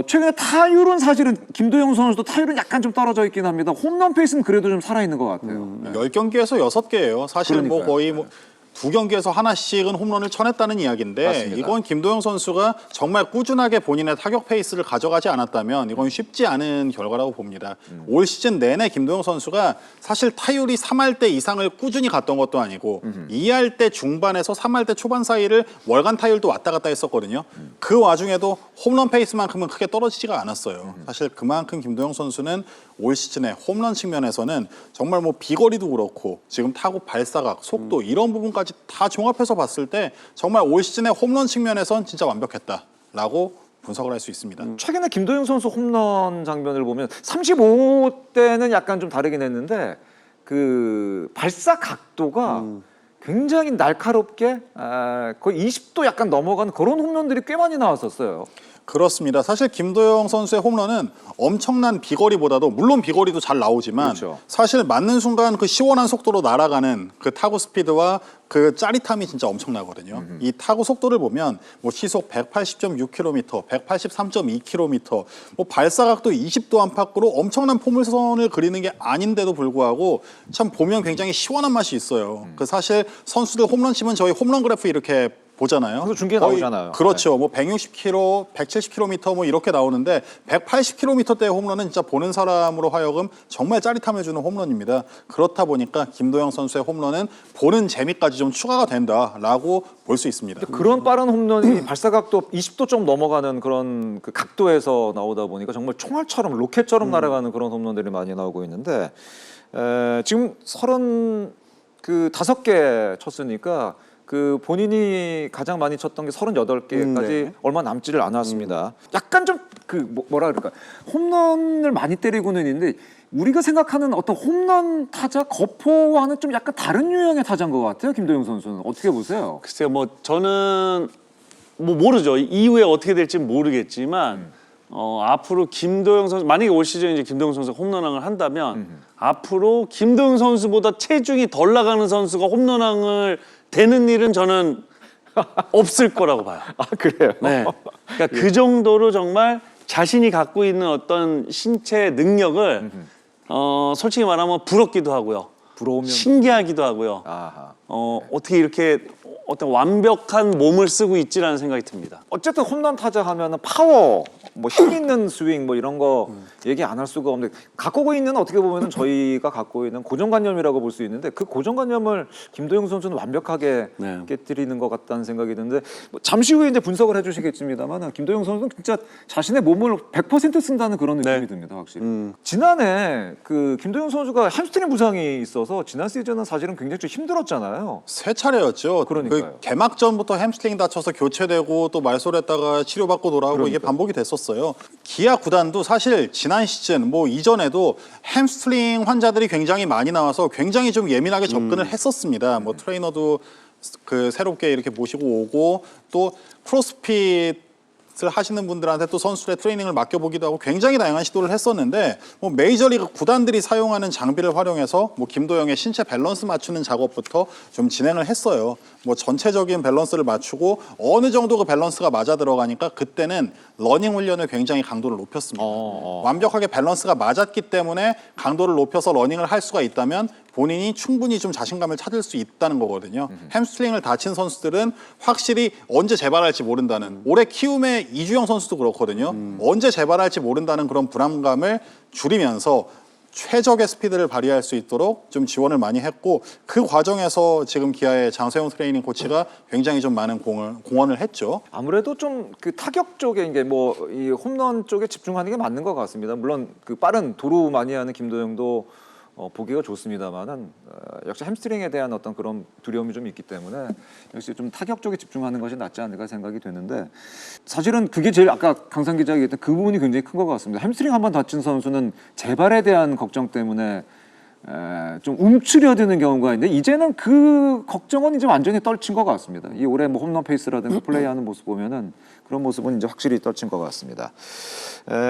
최근에 타율은 사실은 김도영 선수도 타율은 약간 좀 떨어져 있긴 합니다. 홈런 페이스는 그래도 좀 살아있는 것 같아요. 10경기에서 6개예요. 사실 뭐 그러니까요. 거의 뭐 2경기에서 하나씩은 홈런을 쳐냈다는 이야기인데 맞습니다. 이건 김도영 선수가 정말 꾸준하게 본인의 타격 페이스를 가져가지 않았다면 이건 쉽지 않은 결과라고 봅니다. 올 시즌 내내 김도영 선수가 사실 타율이 3할 때 이상을 꾸준히 갔던 것도 아니고 2할 때 중반에서 3할 때 초반 사이를 월간 타율도 왔다 갔다 했었거든요. 그 와중에도 홈런 페이스만큼은 크게 떨어지지가 않았어요. 사실 그만큼 김도영 선수는 올 시즌에 홈런 측면에서는 정말 뭐 비거리도 그렇고 지금 타구 발사각, 속도 이런 부분까지 다 종합해서 봤을 때 정말 올 시즌에 홈런 측면에선 진짜 완벽했다라고 분석을 할 수 있습니다. 최근에 김도영 선수 홈런 장면을 보면 35대는 약간 좀 다르긴 했는데 그 발사 각도가 굉장히 날카롭게 거의 20도 약간 넘어간 그런 홈런들이 꽤 많이 나왔었어요. 그렇습니다. 사실 김도영 선수의 홈런은 엄청난 비거리보다도 물론 비거리도 잘 나오지만 그렇죠. 사실 맞는 순간 그 시원한 속도로 날아가는 그 타구 스피드와 그 짜릿함이 진짜 엄청나거든요. 이 타구 속도를 보면 뭐 시속 180.6km, 183.2km, 뭐 발사각도 20도 안팎으로 엄청난 포물선을 그리는 게 아닌데도 불구하고 참 보면 굉장히 시원한 맛이 있어요. 그 사실 선수들 홈런 치면 저희 홈런 그래프 이렇게 보잖아요. 그래서 중계에 거의 나오잖아요. 그렇죠. 뭐 160km, 170km 뭐 이렇게 나오는데 180km대의 홈런은 진짜 보는 사람으로 하여금 정말 짜릿함을 주는 홈런입니다. 그렇다 보니까 김도영 선수의 홈런은 보는 재미까지 좀 추가가 된다라고 볼 수 있습니다. 그런 빠른 홈런이 발사각도 20도 좀 넘어가는 그런 그 각도에서 나오다 보니까 정말 총알처럼 로켓처럼 날아가는 그런 홈런들이 많이 나오고 있는데 지금 35개 쳤으니까 그 본인이 가장 많이 쳤던 게 38개까지 얼마 남지를 않았습니다. 약간 좀 그 뭐라 그럴까 홈런을 많이 때리고는 있는데 우리가 생각하는 어떤 홈런 타자 거포와는 좀 약간 다른 유형의 타자인 것 같아요. 김도영 선수는 어떻게 보세요? 글쎄요, 뭐 저는 뭐 모르죠. 이후에 어떻게 될지 모르겠지만 앞으로 김도영 선수 만약에 올 시즌 이제 김도영 선수가 홈런왕을 한다면 앞으로 김도영 선수보다 체중이 덜 나가는 선수가 홈런왕을 되는 일은 저는 없을 거라고 봐요. 아 그래요? 네. 그러니까 그 정도로 정말 자신이 갖고 있는 어떤 신체 능력을 솔직히 말하면 부럽기도 하고요. 부러우면 신기하기도 하고요. 아하. 어떻게 이렇게 어떤 완벽한 몸을 쓰고 있지라는 생각이 듭니다. 어쨌든 홈런 타자 하면은 파워, 뭐 힘 있는 스윙 뭐 이런 거 얘기 안 할 수가 없는데 갖고 있는 어떻게 보면은 저희가 갖고 있는 고정관념이라고 볼 수 있는데 그 고정관념을 김도영 선수는 완벽하게 깨뜨리는 것 같다는 생각이 드는데 뭐 잠시 후에 이제 분석을 해주시겠습니다만은 김도영 선수는 진짜 자신의 몸을 100% 쓴다는 그런 느낌이 듭니다, 확실히. 지난해 그 김도영 선수가 햄스트링 부상이 있어서 지난 시즌은 사실은 굉장히 좀 힘들었잖아요. 세 차례였죠. 그러니까요. 그 개막전부터 햄스트링 다쳐서 교체되고 또 말소했다가 치료받고 돌아오고 이게 반복이 됐었어요. 기아 구단도 사실 지난 시즌 뭐 이전에도 햄스트링 환자들이 굉장히 많이 나와서 굉장히 좀 예민하게 접근을 했었습니다. 뭐 트레이너도 그 새롭게 이렇게 모시고 오고 또 크로스핏 하시는 분들한테 또 선수들의 트레이닝을 맡겨보기도 하고 굉장히 다양한 시도를 했었는데 뭐 메이저리그 구단들이 사용하는 장비를 활용해서 뭐 김도영의 신체 밸런스 맞추는 작업부터 좀 진행을 했어요. 뭐 전체적인 밸런스를 맞추고 어느 정도 그 밸런스가 맞아 들어가니까 그때는 러닝 훈련을 굉장히 강도를 높였습니다. 완벽하게 밸런스가 맞았기 때문에 강도를 높여서 러닝을 할 수가 있다면 본인이 충분히 좀 자신감을 찾을 수 있다는 거거든요. 햄스트링을 다친 선수들은 확실히 언제 재발할지 모른다는, 올해 키움의 이주영 선수도 그렇거든요. 언제 재발할지 모른다는 그런 불안감을 줄이면서 최적의 스피드를 발휘할 수 있도록 좀 지원을 많이 했고, 그 과정에서 지금 기아의 장소영 트레이닝 코치가 굉장히 좀 많은 공헌을 했죠. 아무래도 좀 그 타격 쪽에 이게 뭐 이 홈런 쪽에 집중하는 게 맞는 것 같습니다. 물론 그 빠른 도루 많이 하는 김도영도 보기가 좋습니다만은 역시 햄스트링에 대한 어떤 그런 두려움이 좀 있기 때문에 역시 좀 타격 쪽에 집중하는 것이 낫지 않을까 생각이 되는데, 사실은 그게 제일 아까 강상 기자가 얘기했던 그 부분이 굉장히 큰 것 같습니다. 햄스트링 한번 다친 선수는 재발에 대한 걱정 때문에 좀 움츠려드는 경우가 있는데, 이제는 그 걱정은 이제 완전히 떨친 것 같습니다. 이 올해 뭐 홈런 페이스라든가 플레이하는 모습 보면은 그런 모습은 이제 확실히 떨친 것 같습니다.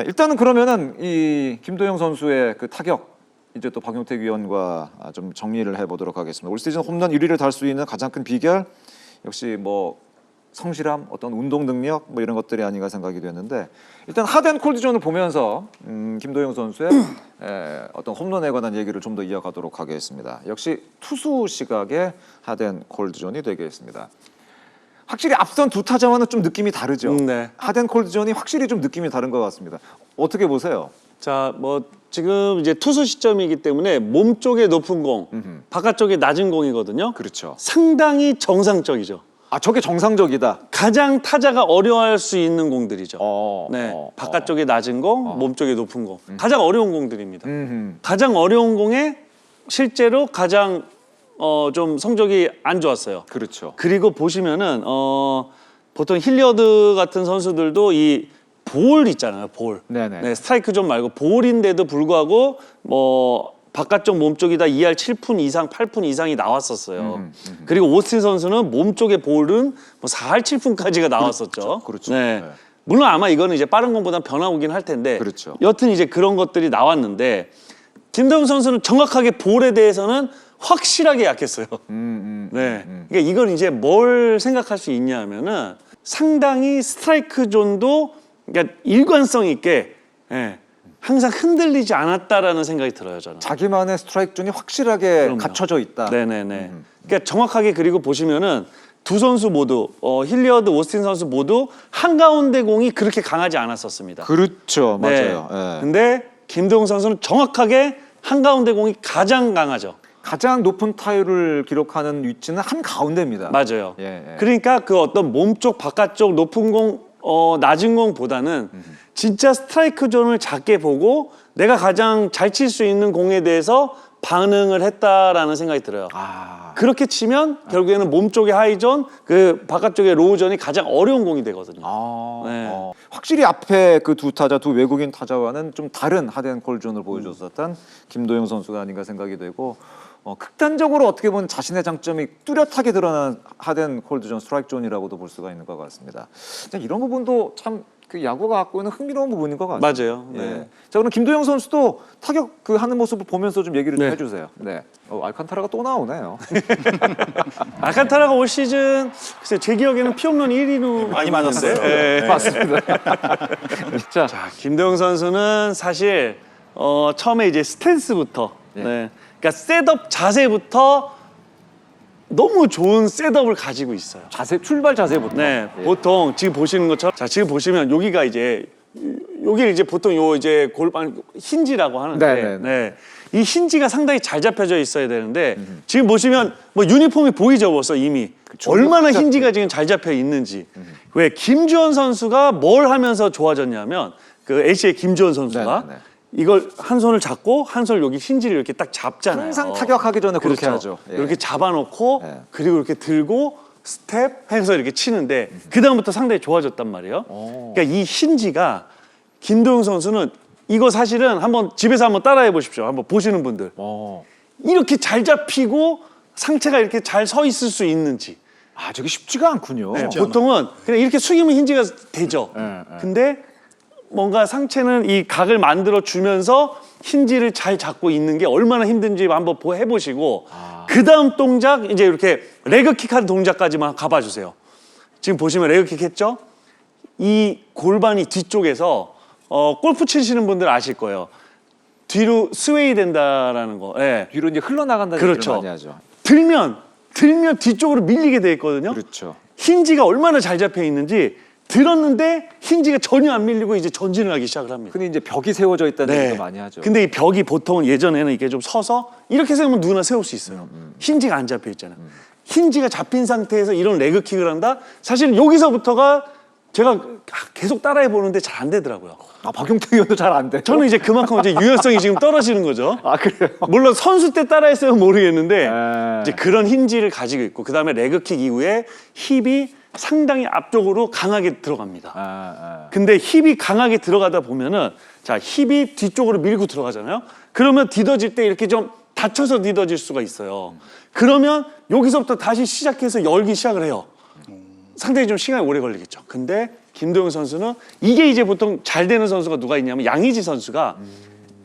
일단은 그러면은 이 김도영 선수의 그 타격, 이제 또 박용택 위원과 좀 정리를 해보도록 하겠습니다. 올 시즌 홈런 1위를 달 수 있는 가장 큰 비결, 역시 뭐 성실함, 어떤 운동 능력 뭐 이런 것들이 아닌가 생각이 되는데, 일단 핫앤 콜드존을 보면서 김도영 선수의 어떤 홈런에 관한 얘기를 좀 더 이어가도록 하겠습니다. 역시 투수 시각의 핫앤 콜드존이 되겠습니다. 확실히 앞선 두 타자와는 좀 느낌이 다르죠. 네. 핫앤 콜드존이 확실히 좀 느낌이 다른 것 같습니다. 어떻게 보세요? 자, 뭐 지금 이제 투수 시점이기 때문에 몸 쪽에 높은 공, 바깥쪽에 낮은 공이거든요. 그렇죠. 상당히 정상적이죠. 아, 저게 정상적이다. 가장 타자가 어려워할 수 있는 공들이죠. 네. 바깥쪽에 낮은 공, 몸 쪽에 높은 공. 가장 어려운 공들입니다. 가장 어려운 공에 실제로 가장 좀 성적이 안 좋았어요. 그렇죠. 그리고 보시면은 보통 힐리어드 같은 선수들도 이 볼 있잖아요, 볼. 네네. 네, 스트라이크 존 말고 볼인데도 불구하고 뭐 바깥쪽 몸 쪽이다 2할 7푼 이상, 8푼 이상이 나왔었어요. 그리고 오스틴 선수는 몸 쪽의 볼은 뭐 4할 7푼까지가 나왔었죠. 그렇죠. 네. 네. 물론 아마 이거는 이제 빠른 공보다 변화오긴 할 텐데. 그렇죠. 여튼 이제 그런 것들이 나왔는데, 김도영 선수는 정확하게 볼에 대해서는 확실하게 약했어요. 네. 그러니까 이걸 이제 뭘 생각할 수 있냐면은 상당히 스트라이크 존도 그러니까 일관성 있게 항상 흔들리지 않았다라는 생각이 들어요, 저는. 자기만의 스트라이크 존이 확실하게 그럼요. 갖춰져 있다. 네네네. 그러니까 정확하게, 그리고 보시면은 두 선수 모두 힐리어드, 오스틴 선수 모두 한가운데 공이 그렇게 강하지 않았었습니다. 그렇죠, 네. 맞아요. 예. 근데 김도영 선수는 정확하게 한가운데 공이 가장 강하죠. 가장 높은 타율을 기록하는 위치는 한 가운데입니다. 맞아요. 예. 그러니까 그 어떤 몸쪽, 바깥쪽 높은 공, 낮은 공보다는 진짜 스트라이크 존을 작게 보고 내가 가장 잘 칠 수 있는 공에 대해서 반응을 했다라는 생각이 들어요. 그렇게 치면 결국에는 몸쪽의 하이존, 그 바깥쪽의 로우존이 가장 어려운 공이 되거든요. 네. 확실히 앞에 그 두 타자, 두 외국인 타자와는 좀 다른 핫앤 콜존을 보여줬었던 김도영 선수가 아닌가 생각이 되고, 극단적으로 어떻게 보면 자신의 장점이 뚜렷하게 드러난 핫앤 콜드존, 스트라이크 존이라고도 볼 수가 있는 것 같습니다. 이런 부분도 참 그 야구가 갖고 있는 흥미로운 부분인 것 같아요. 맞아요. 네. 예. 자, 그럼 김도영 선수도 타격 그 하는 모습을 보면서 좀 얘기를 좀 네. 해주세요. 네. 알칸타라가 또 나오네요. 알칸타라가 올 시즌 글쎄 제 기억에는 피홈런 1위로 많이 맞았어요. 네. 맞습니다. 자, 자, 김도영 선수는 사실 처음에 이제 스탠스부터, 네. 그러니까 셋업 자세부터 너무 좋은 셋업을 가지고 있어요. 자세, 출발 자세부터. 네, 예. 보통 지금 보시는 것처럼, 자, 지금 보시면 여기가 이제 여기를 이제 보통 요 이제 골반 힌지라고 하는데, 네네네. 네, 이 힌지가 상당히 잘 잡혀져 있어야 되는데 지금 보시면 뭐 유니폼이 보이죠, 벌써 이미 얼마나 힌지가 지금 잘 잡혀 있는지. 왜 김주원 선수가 뭘 하면서 좋아졌냐면, 그 LC의 김주원 선수가 네네네. 이걸 한 손을 잡고 한 손을 여기 힌지를 이렇게 딱 잡잖아요. 항상 타격하기 전에 그렇게 그렇죠. 하죠. 예. 이렇게 잡아놓고 예. 그리고 이렇게 들고 스텝 해서 이렇게 치는데 그 다음부터 상당히 좋아졌단 말이에요. 그러니까 이 힌지가, 김도영 선수는 이거 사실은 한번 집에서 한번 따라해 보십시오. 한번 보시는 분들 이렇게 잘 잡히고 상체가 이렇게 잘 서 있을 수 있는지. 아, 저게 쉽지가 않군요. 네, 보통은 그냥 이렇게 숙이면 힌지가 되죠. 근데 뭔가 상체는 이 각을 만들어 주면서 힌지를 잘 잡고 있는 게 얼마나 힘든지 한번 해보시고 그 다음 동작 이제 이렇게 레그킥하는 동작까지만 가봐 주세요. 지금 보시면 레그킥 했죠? 이 골반이 뒤쪽에서 골프 치시는 분들 아실 거예요. 뒤로 스웨이 된다라는 거. 예. 뒤로 이제 흘러나간다는 그렇죠. 얘기를 많이 하죠. 들면 뒤쪽으로 밀리게 돼 있거든요. 그렇죠. 힌지가 얼마나 잘 잡혀 있는지 들었는데 힌지가 전혀 안 밀리고 이제 전진을 하기 시작을 합니다. 흔히 이제 벽이 세워져 있다는 얘기도 많이 하죠. 근데 이 벽이 보통은 예전에는 이게 좀 서서 이렇게 세우면 누구나 세울 수 있어요. 힌지가 안 잡혀 있잖아요. 힌지가 잡힌 상태에서 이런 레그킥을 한다? 사실 여기서부터가 제가 계속 따라해 보는데 잘 안 되더라고요. 아, 박용택 의원도 잘 안 돼요? 저는 이제 그만큼 이제 유연성이 지금 떨어지는 거죠. 아, 그래요? 물론 선수 때 따라했으면 모르겠는데 에. 이제 그런 힌지를 가지고 있고 그 다음에 레그킥 이후에 힙이 상당히 앞쪽으로 강하게 들어갑니다. 근데 힙이 강하게 들어가다 보면은 자 힙이 뒤쪽으로 밀고 들어가잖아요. 그러면 디뎌질 때 이렇게 좀 다쳐서 디뎌질 수가 있어요. 그러면 여기서부터 다시 시작해서 열기 시작을 해요. 상당히 좀 시간이 오래 걸리겠죠. 근데 김도영 선수는 이게 이제 보통 잘 되는 선수가 누가 있냐면 양의지 선수가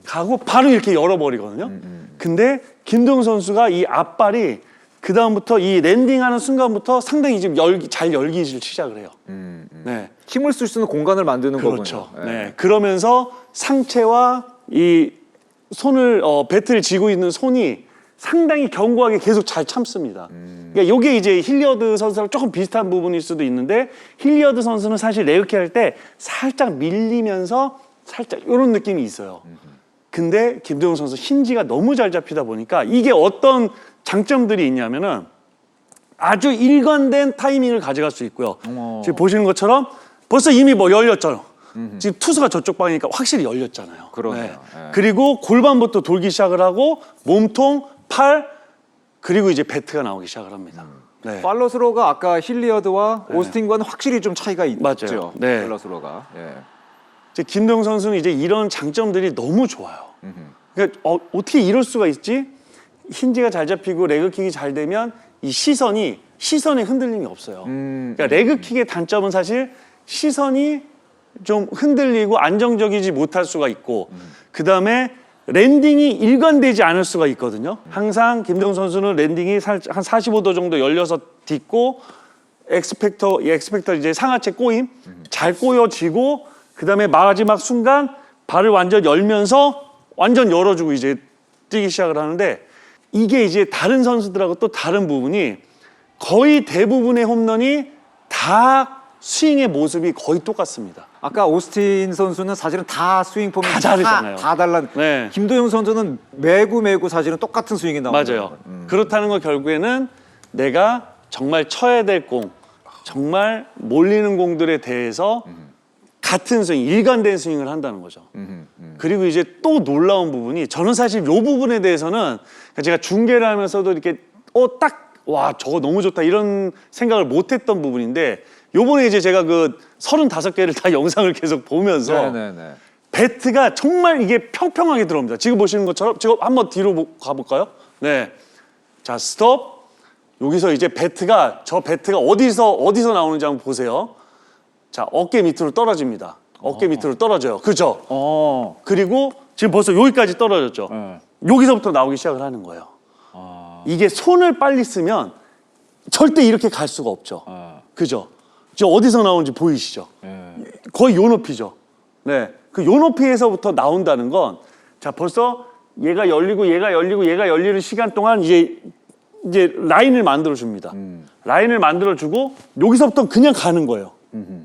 가고 바로 이렇게 열어버리거든요. 근데 김도영 선수가 이 앞발이 그 다음부터 이 랜딩하는 순간부터 상당히 지금 잘 열기 시작을 해요. 네, 힘을 쓸 수 있는 공간을 만드는 그렇죠. 거군요. 네, 그러면서 상체와 이 손을 배트를 쥐고 있는 손이 상당히 견고하게 계속 잘 참습니다. 그러니까 이게 이제 hilliard 선수랑 조금 비슷한 부분일 수도 있는데 hilliard 선수는 사실 레그킥 할 때 살짝 밀리면서 살짝 이런 느낌이 있어요. 근데 김도영 선수 힌지가 너무 잘 잡히다 보니까 이게 어떤 장점들이 있냐면은 아주 일관된 타이밍을 가져갈 수 있고요. 지금 보시는 것처럼 벌써 이미 뭐 열렸죠. 지금 투수가 저쪽 방이니까 확실히 열렸잖아요. 그러네요. 네. 네. 그리고 골반부터 돌기 시작을 하고 몸통, 팔 그리고 이제 배트가 나오기 시작을 합니다. 네. 팔로스로가 아까 힐리어드와 오스틴과는 확실히 좀 차이가 있죠. 맞아요. 네. 팔로스로가. 예. 이제 김도영 선수는 이제 이런 장점들이 너무 좋아요. 그러니까 어떻게 이럴 수가 있지? 힌지가 잘 잡히고 레그킥이 잘 되면 이 시선에 흔들림이 없어요. 그러니까 레그킥의 단점은 사실 시선이 좀 흔들리고 안정적이지 못할 수가 있고 그 다음에 랜딩이 일관되지 않을 수가 있거든요. 항상 김도영 선수는 랜딩이 한 45도 정도 열려서 딛고 엑스펙터 이제 상하체 꼬임 잘 꼬여지고 그 다음에 마지막 순간 발을 완전 열면서 완전 열어주고 이제 뛰기 시작을 하는데 이게 이제 다른 선수들하고 또 다른 부분이 거의 대부분의 홈런이 다 스윙의 모습이 거의 똑같습니다. 아까 오스틴 선수는 사실은 다 스윙 폼이 다 다르잖아요. 다 달라. 네. 김도영 선수는 매구 사실은 똑같은 스윙이 나오는 맞아요. 그렇다는 거 결국에는 내가 정말 쳐야 될 공, 정말 몰리는 공들에 대해서 같은 스윙, 일관된 스윙을 한다는 거죠. 그리고 이제 또 놀라운 부분이 저는 사실 이 부분에 대해서는 제가 중계를 하면서도 이렇게 와 저거 너무 좋다 이런 생각을 못했던 부분인데 요번에 이제 제가 그 35개를 다 영상을 계속 보면서 네네네. 배트가 정말 이게 평평하게 들어옵니다. 지금 보시는 것처럼 지금 한번 뒤로 가볼까요? 네. 자, 스톱. 여기서 이제 저 배트가 어디서 나오는지 한번 보세요. 자, 어깨 밑으로 떨어집니다. 어깨 밑으로 떨어져요. 그죠? 그리고 지금 벌써 여기까지 떨어졌죠. 여기서부터 나오기 시작을 하는 거예요. 이게 손을 빨리 쓰면 절대 이렇게 갈 수가 없죠. 그죠? 지금 어디서 나오는지 보이시죠? 거의 요 높이죠. 네. 그 요 높이에서부터 나온다는 건 자, 벌써 얘가 열리는 시간 동안 이제 라인을 만들어 줍니다. 라인을 만들어 주고 여기서부터 그냥 가는 거예요.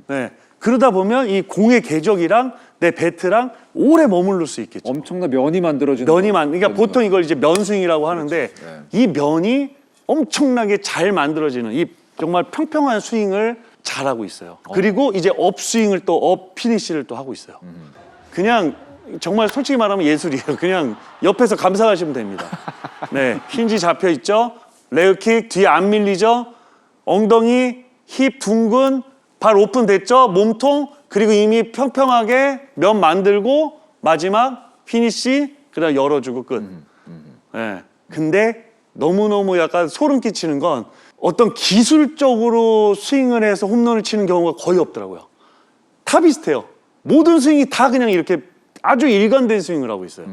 네. 그러다 보면 이 공의 궤적이랑 내 배트랑 오래 머무를 수 있겠죠. 엄청난 면이 만들어지는. 그러니까 보통 이걸 이제 면스윙이라고 하는데 이 면이 엄청나게 잘 만들어지는 이 정말 평평한 스윙을 잘하고 있어요. 그리고 이제 업스윙을 또 업 피니시를 또 하고 있어요. 그냥 정말 솔직히 말하면 예술이에요. 그냥 옆에서 감상하시면 됩니다. 네, 힌지 잡혀 있죠. 레그킥 뒤에 안 밀리죠. 엉덩이 힙 둥근 발 오픈됐죠. 몸통 그리고 이미 평평하게 면 만들고 마지막 피니시 그다음 열어주고 끝. 네. 근데 너무너무 약간 소름 끼치는 건 어떤 기술적으로 스윙을 해서 홈런을 치는 경우가 거의 없더라고요. 다 비슷해요. 모든 스윙이 다 그냥 이렇게 아주 일관된 스윙을 하고 있어요.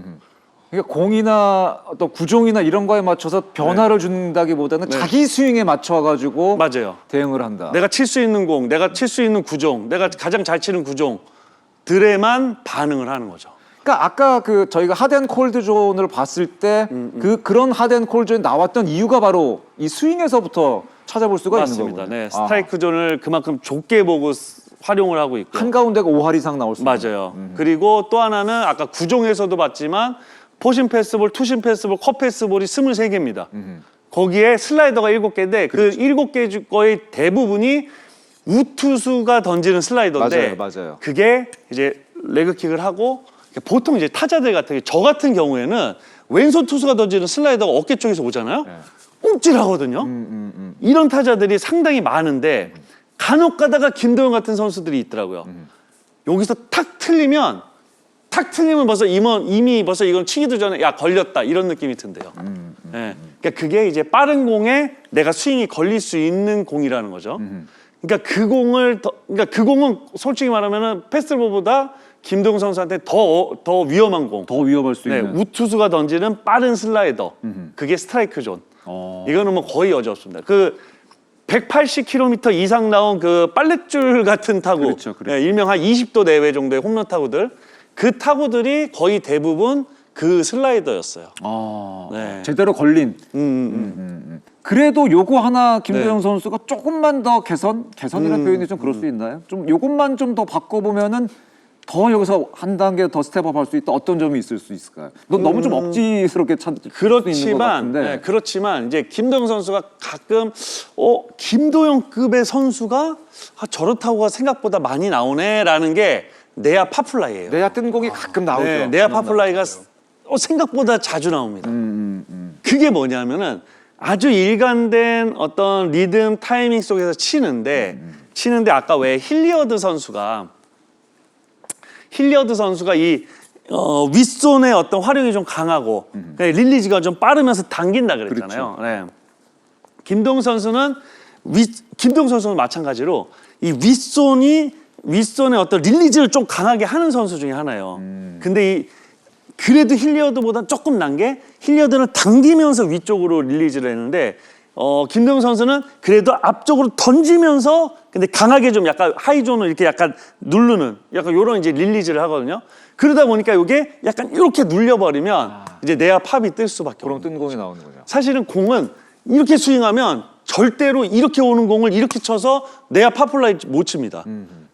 그러니까 공이나 어떤 구종이나 이런 거에 맞춰서 변화를 준다기보다는 자기 스윙에 맞춰가지고 맞아요. 대응을 한다. 내가 칠 수 있는 공, 내가 칠 수 있는 구종, 내가 가장 잘 치는 구종들에만 반응을 하는 거죠. 그러니까 아까 그 저희가 핫앤 콜드 존을 봤을 때 그런 핫앤 콜드 존이 나왔던 이유가 바로 이 스윙에서부터 찾아볼 수가 맞습니다. 있는 거군요. 네, 스트라이크 존을 그만큼 좁게 보고 활용을 하고 있고. 한가운데가 5할 이상 나올 수 있는. 맞아요. 그리고 또 하나는 아까 구종에서도 봤지만 포심 패스볼, 투심 패스볼, 컷 패스볼이 23개입니다. 거기에 슬라이더가 7개인데 그 7개 거의 대부분이 우투수가 던지는 슬라이더인데 맞아요. 그게 이제 레그킥을 하고 보통 이제 타자들 같은 저 같은 경우에는 왼손 투수가 던지는 슬라이더가 어깨 쪽에서 오잖아요. 움찔하거든요. 이런 타자들이 상당히 많은데 간혹 가다가 김도영 같은 선수들이 있더라고요. 여기서 탁 틀리면 벌써 이미 벌써 이건 치기도 전에 야 걸렸다 이런 느낌이 든대요. 예. 그러니까 그게 이제 빠른 공에 내가 스윙이 걸릴 수 있는 공이라는 거죠. 그러니까 그 공은 솔직히 말하면은 패스볼보다 김도영 선수한테 더 위험한 공. 더 위험할 수 네, 있는. 우투수가 던지는 빠른 슬라이더. 그게 스트라이크 존. 이거는 뭐 거의 여지 없습니다. 그 180km 이상 나온 그 빨랫줄 같은 타구, 그렇죠. 네, 일명 한 20도 내외 정도의 홈런 타구들, 그 타구들이 거의 대부분 그 슬라이더였어요. 네. 제대로 걸린. 그래도 요거 하나 김도영 네. 선수가 조금만 더 개선이라는 표현이 좀 그럴 수 있나요? 좀 요것만 좀 더 바꿔보면은 더 여기서 한 단계 더 스텝업 할 수 있다. 어떤 점이 있을 수 있을까요? 너무 좀 억지스럽게 찾을 수 있는 것 같은데. 네, 그렇지만 이제 김도영 선수가 가끔 김도영급의 선수가 저런 타구가 생각보다 많이 나오네라는 게 내야 파플라이예요. 내야 뜬 공이 가끔 나오죠. 네, 내야 파플라이가 생각보다 자주 나옵니다. 그게 뭐냐면은 아주 일관된 어떤 리듬 타이밍 속에서 치는데 아까 왜 힐리어드 선수가 이 윗손의 어떤 활용이 좀 강하고 그러니까 릴리즈가 좀 빠르면서 당긴다 그랬잖아요. 그렇죠. 네. 김도영 선수는 마찬가지로 이 윗손의 어떤 릴리즈를 좀 강하게 하는 선수 중에 하나예요. 근데 그래도 힐리어드보다 조금 난 게 힐리어드는 당기면서 위쪽으로 릴리즈를 했는데 김도영 선수는 그래도 앞쪽으로 던지면서 근데 강하게 좀 약간 하이존을 이렇게 약간 누르는 약간 요런 이제 릴리즈를 하거든요. 그러다 보니까 이게 약간 이렇게 눌려버리면 이제 내야 팝이 뜰 수밖에 그런 없는 뜬 공이 나오는군요. 사실은 공은 이렇게 스윙하면 절대로 이렇게 오는 공을 이렇게 쳐서 내야 파플라이 못 칩니다.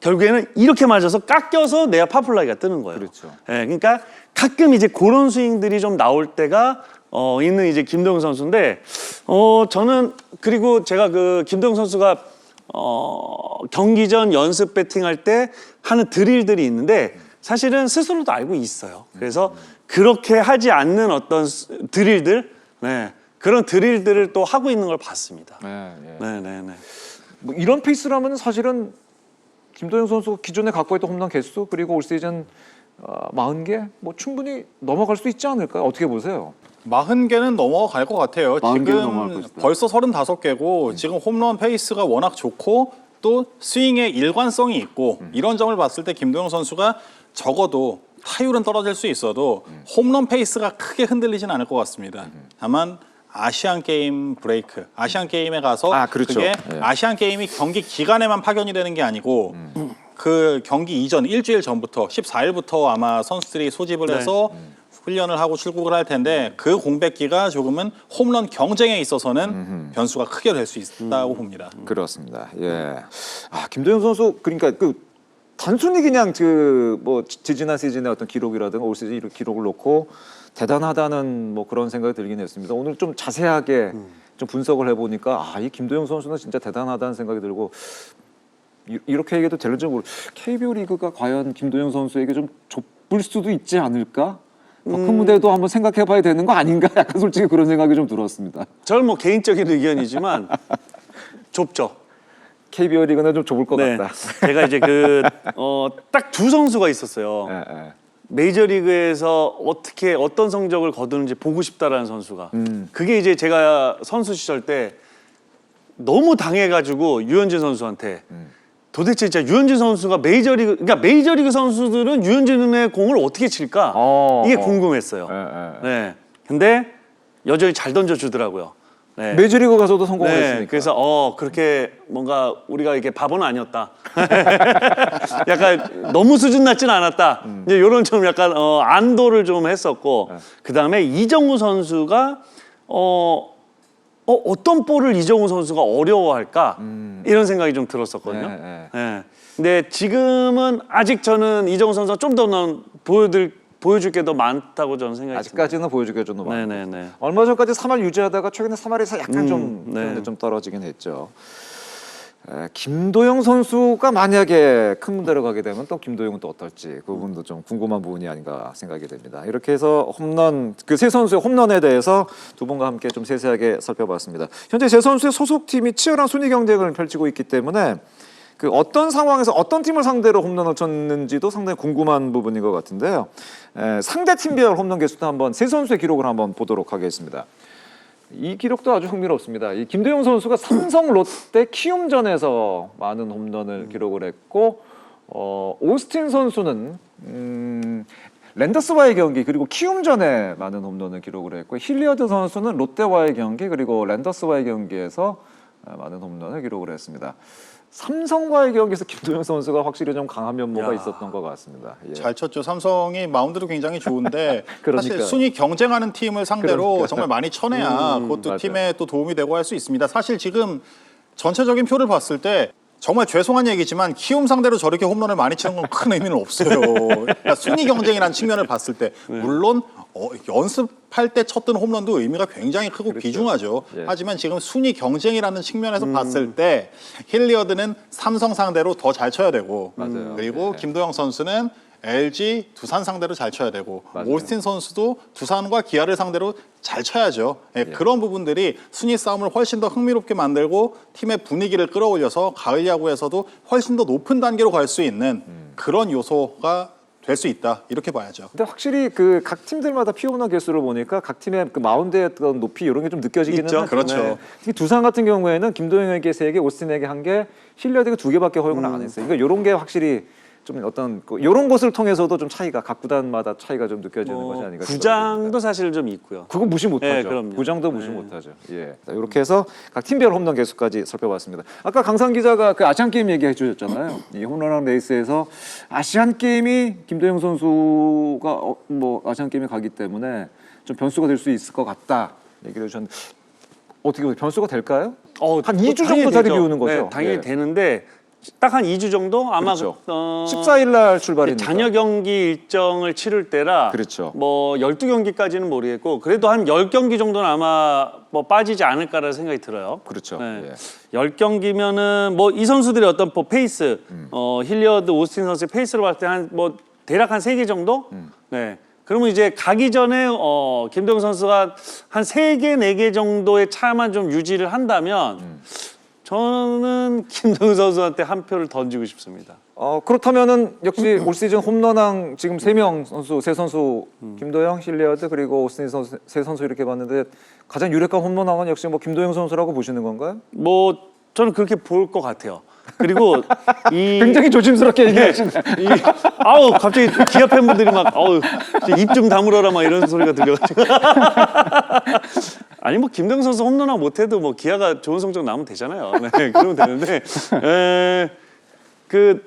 결국에는 이렇게 맞아서 깎여서 내야 파플라이가 뜨는 거예요. 그렇죠. 예, 그러니까 가끔 이제 그런 스윙들이 좀 나올 때가 있는 이제 김도영 선수인데 저는 그리고 제가 그 김도영 선수가 경기 전 연습 배팅할 때 하는 드릴들이 있는데 사실은 스스로도 알고 있어요. 그래서 그렇게 하지 않는 어떤 드릴들, 네, 그런 드릴들을 또 하고 있는 걸 봤습니다. 네. 뭐 이런 페이스라면 사실은 김도영 선수 기존에 갖고 있던 홈런 개수 그리고 올 시즌 40개 뭐 충분히 넘어갈 수 있지 않을까요? 어떻게 보세요? 40개는 넘어갈 것 같아요. 40개는 넘어갈 지금 것이다. 벌써 35개고 지금 홈런 페이스가 워낙 좋고 또 스윙의 일관성이 있고 이런 점을 봤을 때 김도영 선수가 적어도 타율은 떨어질 수 있어도 홈런 페이스가 크게 흔들리진 않을 것 같습니다. 다만 아시안 게임 브레이크, 아시안 게임에 가서 그렇죠. 그게 예. 아시안 게임이 경기 기간에만 파견이 되는 게 아니고 그 경기 이전 일주일 전부터 14일부터 아마 선수들이 소집을 해서 훈련을 하고 출국을 할 텐데 그 공백기가 조금은 홈런 경쟁에 있어서는 변수가 크게 될 수 있다고 봅니다. 그렇습니다. 예. 김도영 선수 그러니까 단순히 그냥 뭐 지지난 시즌의 어떤 기록이라든가 올 시즌 이런 기록을 놓고 대단하다는 뭐 그런 생각이 들긴 했습니다. 오늘 좀 자세하게 좀 분석을 해보니까 이 김도영 선수는 진짜 대단하다는 생각이 들고 이렇게 얘기해도 될지 모르. KBO 리그가 과연 김도영 선수에게 좀 좁을 수도 있지 않을까? 더 큰 무대도 한번 생각해봐야 되는 거 아닌가? 약간 솔직히 그런 생각이 좀 들었습니다. 저는 뭐 개인적인 의견이지만 좁죠. KBO 리그는 좀 좁을 것 같다. 제가 이제 딱 두 선수가 있었어요. 메이저리그에서 어떤 성적을 거두는지 보고 싶다라는 선수가. 그게 이제 제가 선수 시절 때 너무 당해가지고 유현진 선수한테 도대체 진짜 유현진 선수가 그러니까 메이저리그 선수들은 유현진의 공을 어떻게 칠까? 이게 궁금했어요. 네. 근데 여전히 잘 던져주더라고요. 네. 메이저리그 가서도 성공을 네, 했으니까. 그래서 그렇게 뭔가 우리가 이게 바보는 아니었다. 약간 너무 수준 낮지는 않았다. 이제 이런 좀 약간 안도를 좀 했었고 그 다음에 이정우 선수가 어떤 볼을 이정우 선수가 어려워할까 이런 생각이 좀 들었었거든요. 네. 근데 지금은 아직 저는 이정우 선수가 좀 더 보여줄 게 더 많다고 저는 생각이 듭니다. 아직까지는 보여줄 게 좀 더 많아요. 네네네. 얼마 전까지 3할 유지하다가 최근에 3할에서 약간 좀 떨어지긴 했죠. 김도영 선수가 만약에 큰 문제로 가게 되면 또 김도영은 또 어떨지 그 부분도 좀 궁금한 부분이 아닌가 생각이 됩니다. 이렇게 해서 홈런 그 세 선수의 홈런에 대해서 두 분과 함께 좀 세세하게 살펴봤습니다. 현재 세 선수의 소속팀이 치열한 순위 경쟁을 펼치고 있기 때문에 그 어떤 상황에서 어떤 팀을 상대로 홈런을 쳤는지도 상당히 궁금한 부분인 것 같은데요. 상대 팀별 홈런 개수도 한번 세 선수의 기록을 한번 보도록 하겠습니다. 이 기록도 아주 흥미롭습니다. 이 김도영 선수가 삼성 롯데 키움전에서 많은 홈런을 기록을 했고 오스틴 선수는 랜더스와의 경기 그리고 키움전에 많은 홈런을 기록을 했고 힐리어드 선수는 롯데와의 경기 그리고 랜더스와의 경기에서 많은 홈런을 기록을 했습니다. 삼성과의 경기에서 김도영 선수가 확실히 좀 강한 면모가 있었던 것 같습니다. 예. 잘 쳤죠. 삼성이 마운드도 굉장히 좋은데 그러니까요. 사실 순위 경쟁하는 팀을 상대로 그러니까요. 정말 많이 쳐내야 그것도 맞아요. 팀에 또 도움이 되고 할 수 있습니다. 사실 지금 전체적인 표를 봤을 때 정말 죄송한 얘기지만 키움 상대로 저렇게 홈런을 많이 치는 건 큰 의미는 없어요. 그러니까 순위 경쟁이라는 측면을 봤을 때 물론 연습할 때 쳤던 홈런도 의미가 굉장히 크고 귀중하죠. 예. 하지만 지금 순위 경쟁이라는 측면에서 봤을 때 힐리어드는 삼성 상대로 더 잘 쳐야 되고 맞아요. 그리고 김도영 선수는 LG, 두산 상대로 잘 쳐야 되고 맞아요. 오스틴 선수도 두산과 기아를 상대로 잘 쳐야죠. 예, 그런 부분들이 순위 싸움을 훨씬 더 흥미롭게 만들고 팀의 분위기를 끌어올려서 가을 야구에서도 훨씬 더 높은 단계로 갈 수 있는 그런 요소가 될 수 있다 이렇게 봐야죠. 근데 확실히 그 각 팀들마다 피홈런 개수를 보니까 각 팀의 그 마운드의 어떤 높이 이런 게 좀 느껴지기는 있죠. 하죠. 그렇죠. 특히 두산 같은 경우에는 김도영에게 3개, 오스틴에게 1개, 힐리어드에게 2개밖에 허용을 안 했어요. 그러니까 이런 게 확실히 좀 어떤 이런 것을 통해서도 좀 차이가 각 구단마다 차이가 좀 느껴지는 것이 아닌가 싶습니다. 구장도 사실 좀 있고요. 그거 무시 못하죠. 네, 그럼요. 구장도 무시 못하죠. 예. 이렇게 해서 각 팀별 홈런 개수까지 살펴봤습니다. 아까 강상 기자가 그 아시안 게임 얘기해 주셨잖아요. 이 홈런왕 레이스에서 아시안 게임이 김도영 선수가 뭐 아시안 게임에 가기 때문에 좀 변수가 될 수 있을 것 같다 얘기를 해주셨는데 어떻게 보세요? 변수가 될까요? 한 2주 정도 자리 비우는 거죠? 네, 당연히 예. 되는데 딱 한 2주 정도 아마 그렇죠. 14일 날 출발이니까. 잔여 경기 일정을 치를 때라 그렇죠. 뭐 12경기까지는 모르겠고 그래도 한 10경기 정도는 아마 뭐 빠지지 않을까라는 생각이 들어요. 그렇죠. 네. 예. 10경기면은 뭐 이 선수들의 어떤 페이스 힐리어드, 오스틴 선수의 페이스로 봤을 때 한 뭐 대략 한 3개 정도? 네. 그러면 이제 가기 전에 김도영 선수가 한 3개, 4개 정도의 차만 좀 유지를 한다면 저는 김도영 선수한테 한 표를 던지고 싶습니다. 그렇다면은 역시 올 시즌 홈런왕 지금 3명 선수, 세 선수 김도영, 힐리어드 그리고 오스틴 선수 세 선수 이렇게 봤는데 가장 유력한 홈런왕은 역시 뭐 김도영 선수라고 보시는 건가요? 뭐 저는 그렇게 볼 것 같아요. 그리고 이 굉장히 조심스럽게 얘기하시네. 아우 갑자기 기아 팬분들이 막 아우 입 좀 다물어라 막 이런 소리가 들려가지고 아니 뭐 김도영 선수 홈런왕 못해도 뭐 기아가 좋은 성적 나오면 되잖아요. 네, 그러면 되는데 그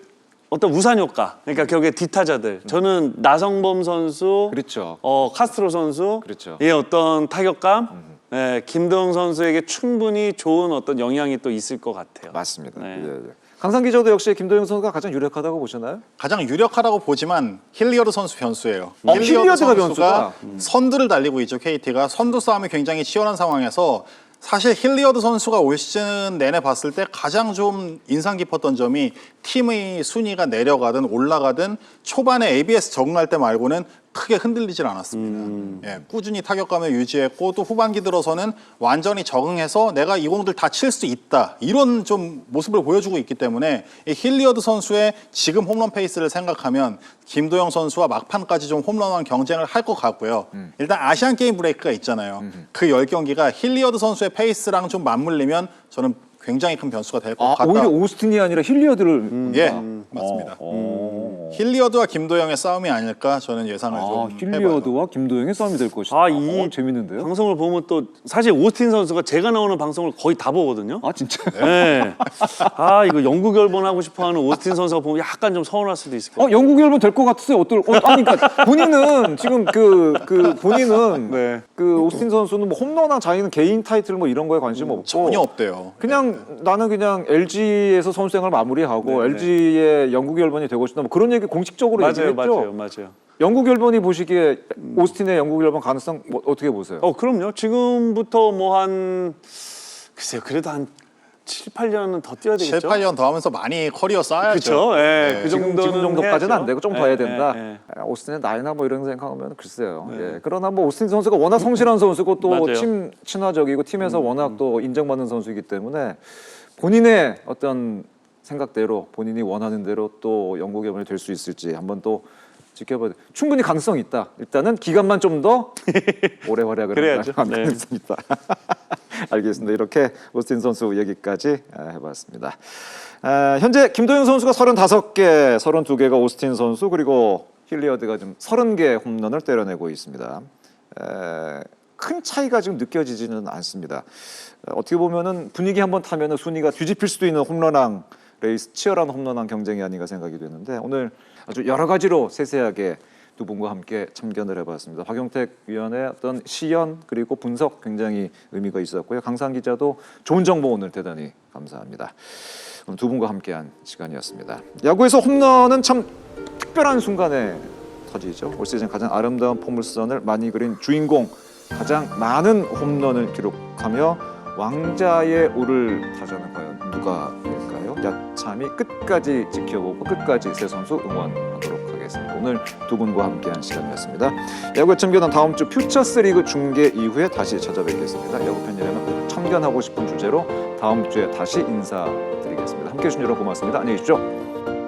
어떤 우산 효과 그러니까 결국에 뒷타자들 저는 나성범 선수 그렇죠. 카스트로 선수 그렇죠. 의 어떤 타격감 네, 김도영 선수에게 충분히 좋은 어떤 영향이 또 있을 것 같아요. 맞습니다. 네. 예, 예. 강상 기자도 역시 김도영 선수가 가장 유력하다고 보시나요? 가장 유력하다고 보지만 힐리어드 선수 변수예요. 힐리어드가 변수가? 선두를 달리고 있죠. KT가 선두 싸움이 굉장히 치열한 상황에서 사실 힐리어드 선수가 올 시즌 내내 봤을 때 가장 좀 인상 깊었던 점이 팀의 순위가 내려가든 올라가든 초반에 ABS 적응할 때 말고는 크게 흔들리질 않았습니다. 예, 꾸준히 타격감을 유지했고 또 후반기 들어서는 완전히 적응해서 내가 이 공들 다 칠 수 있다 이런 좀 모습을 보여주고 있기 때문에 이 힐리어드 선수의 지금 홈런 페이스를 생각하면 김도영 선수와 막판까지 좀 홈런왕 경쟁을 할 것 같고요. 일단 아시안 게임 브레이크가 있잖아요. 그 10경기가 힐리어드 선수의 페이스랑 좀 맞물리면 저는 굉장히 큰 변수가 될 것 같다. 오히려 오스틴이 아니라 힐리어드를 예, 맞습니다. 힐리어드와 김도영의 싸움이 아닐까 저는 예상을 좀 해봐요. 힐리어드와 김도영의 싸움이 될 것이다. 이 재밌는데요? 방송을 보면 또 사실 오스틴 선수가 제가 나오는 방송을 거의 다 보거든요. 진짜? 네. 이거 영국 열번 하고 싶어하는 오스틴 선수가 보면 약간 좀 서운할 수도 있을 것 같아요. 영국 열번 될 것 같으세요? 그러니까 본인은 지금 본인은 네. 오스틴 선수는 뭐 홈런왕 자기는 개인 타이틀 뭐 이런 거에 관심 없고 전혀 없대요. 그냥 나는 그냥 LG에서 선수 생활 마무리하고 LG의 영국 열번이 되고 싶다 뭐 그런 얘기 공식적으로 얘기했죠. 맞아요. 영국 열번이 보시기에 오스틴의 영국 열번 가능성 어떻게 보세요? 그럼요. 지금부터 글쎄요. 그래도 한 7, 8년은 더 뛰어야 되겠죠. 7, 8년 더 하면서 많이 커리어 쌓아야죠. 그렇죠. 그 지금 정도까지는 해야죠. 안 되고 좀 더 해야 된다. 예. 오스틴의 나이나 뭐 이런 생각하면 글쎄요. 그러나 뭐 오스틴 선수가 워낙 성실한 선수고 또 맞아요. 팀 친화적이고 팀에서 워낙 또 인정받는 선수이기 때문에 본인의 어떤 생각대로 본인이 원하는 대로 또 영국 열번이 될 수 있을지 한번 또 지켜봐야 돼. 충분히 가능성이 있다. 일단은 기간만 좀 더 오래 활약을 그래야죠. 할 가능성이 있다. 알겠습니다. 이렇게 오스틴 선수 얘기까지 해봤습니다. 현재 김도영 선수가 35개, 32개가 오스틴 선수 그리고 힐리어드가 지금 30개 홈런을 때려내고 있습니다. 큰 차이가 지금 느껴지지는 않습니다. 어떻게 보면은 분위기 한번 타면은 순위가 뒤집힐 수도 있는 홈런왕 레이스, 치열한 홈런왕 경쟁이 아닌가 생각이 되는데 오늘 아주 여러 가지로 세세하게 두 분과 함께 참견을 해봤습니다. 박용택 위원의 어떤 시연 그리고 분석 굉장히 의미가 있었고요. 강상 기자도 좋은 정보 오늘 대단히 감사합니다. 오늘 두 분과 함께한 시간이었습니다. 야구에서 홈런은 참 특별한 순간에 터지죠. 올 시즌 가장 아름다운 포물선을 많이 그린 주인공, 가장 많은 홈런을 기록하며 왕자에 오를 타자는 과연 누가 될까요? 야참이 끝까지 지켜보고 끝까지 세 선수 응원하도록 하겠습니다. 오늘 두 분과 함께한 시간이었습니다. 야구의 참견은 다음 주 퓨처스리그 중계 이후에 다시 찾아뵙겠습니다. 야구 팬이라면 꼭 참견하고 싶은 주제로 다음 주에 다시 인사드리겠습니다. 함께해 주신 여러분 고맙습니다. 안녕히 계십시오.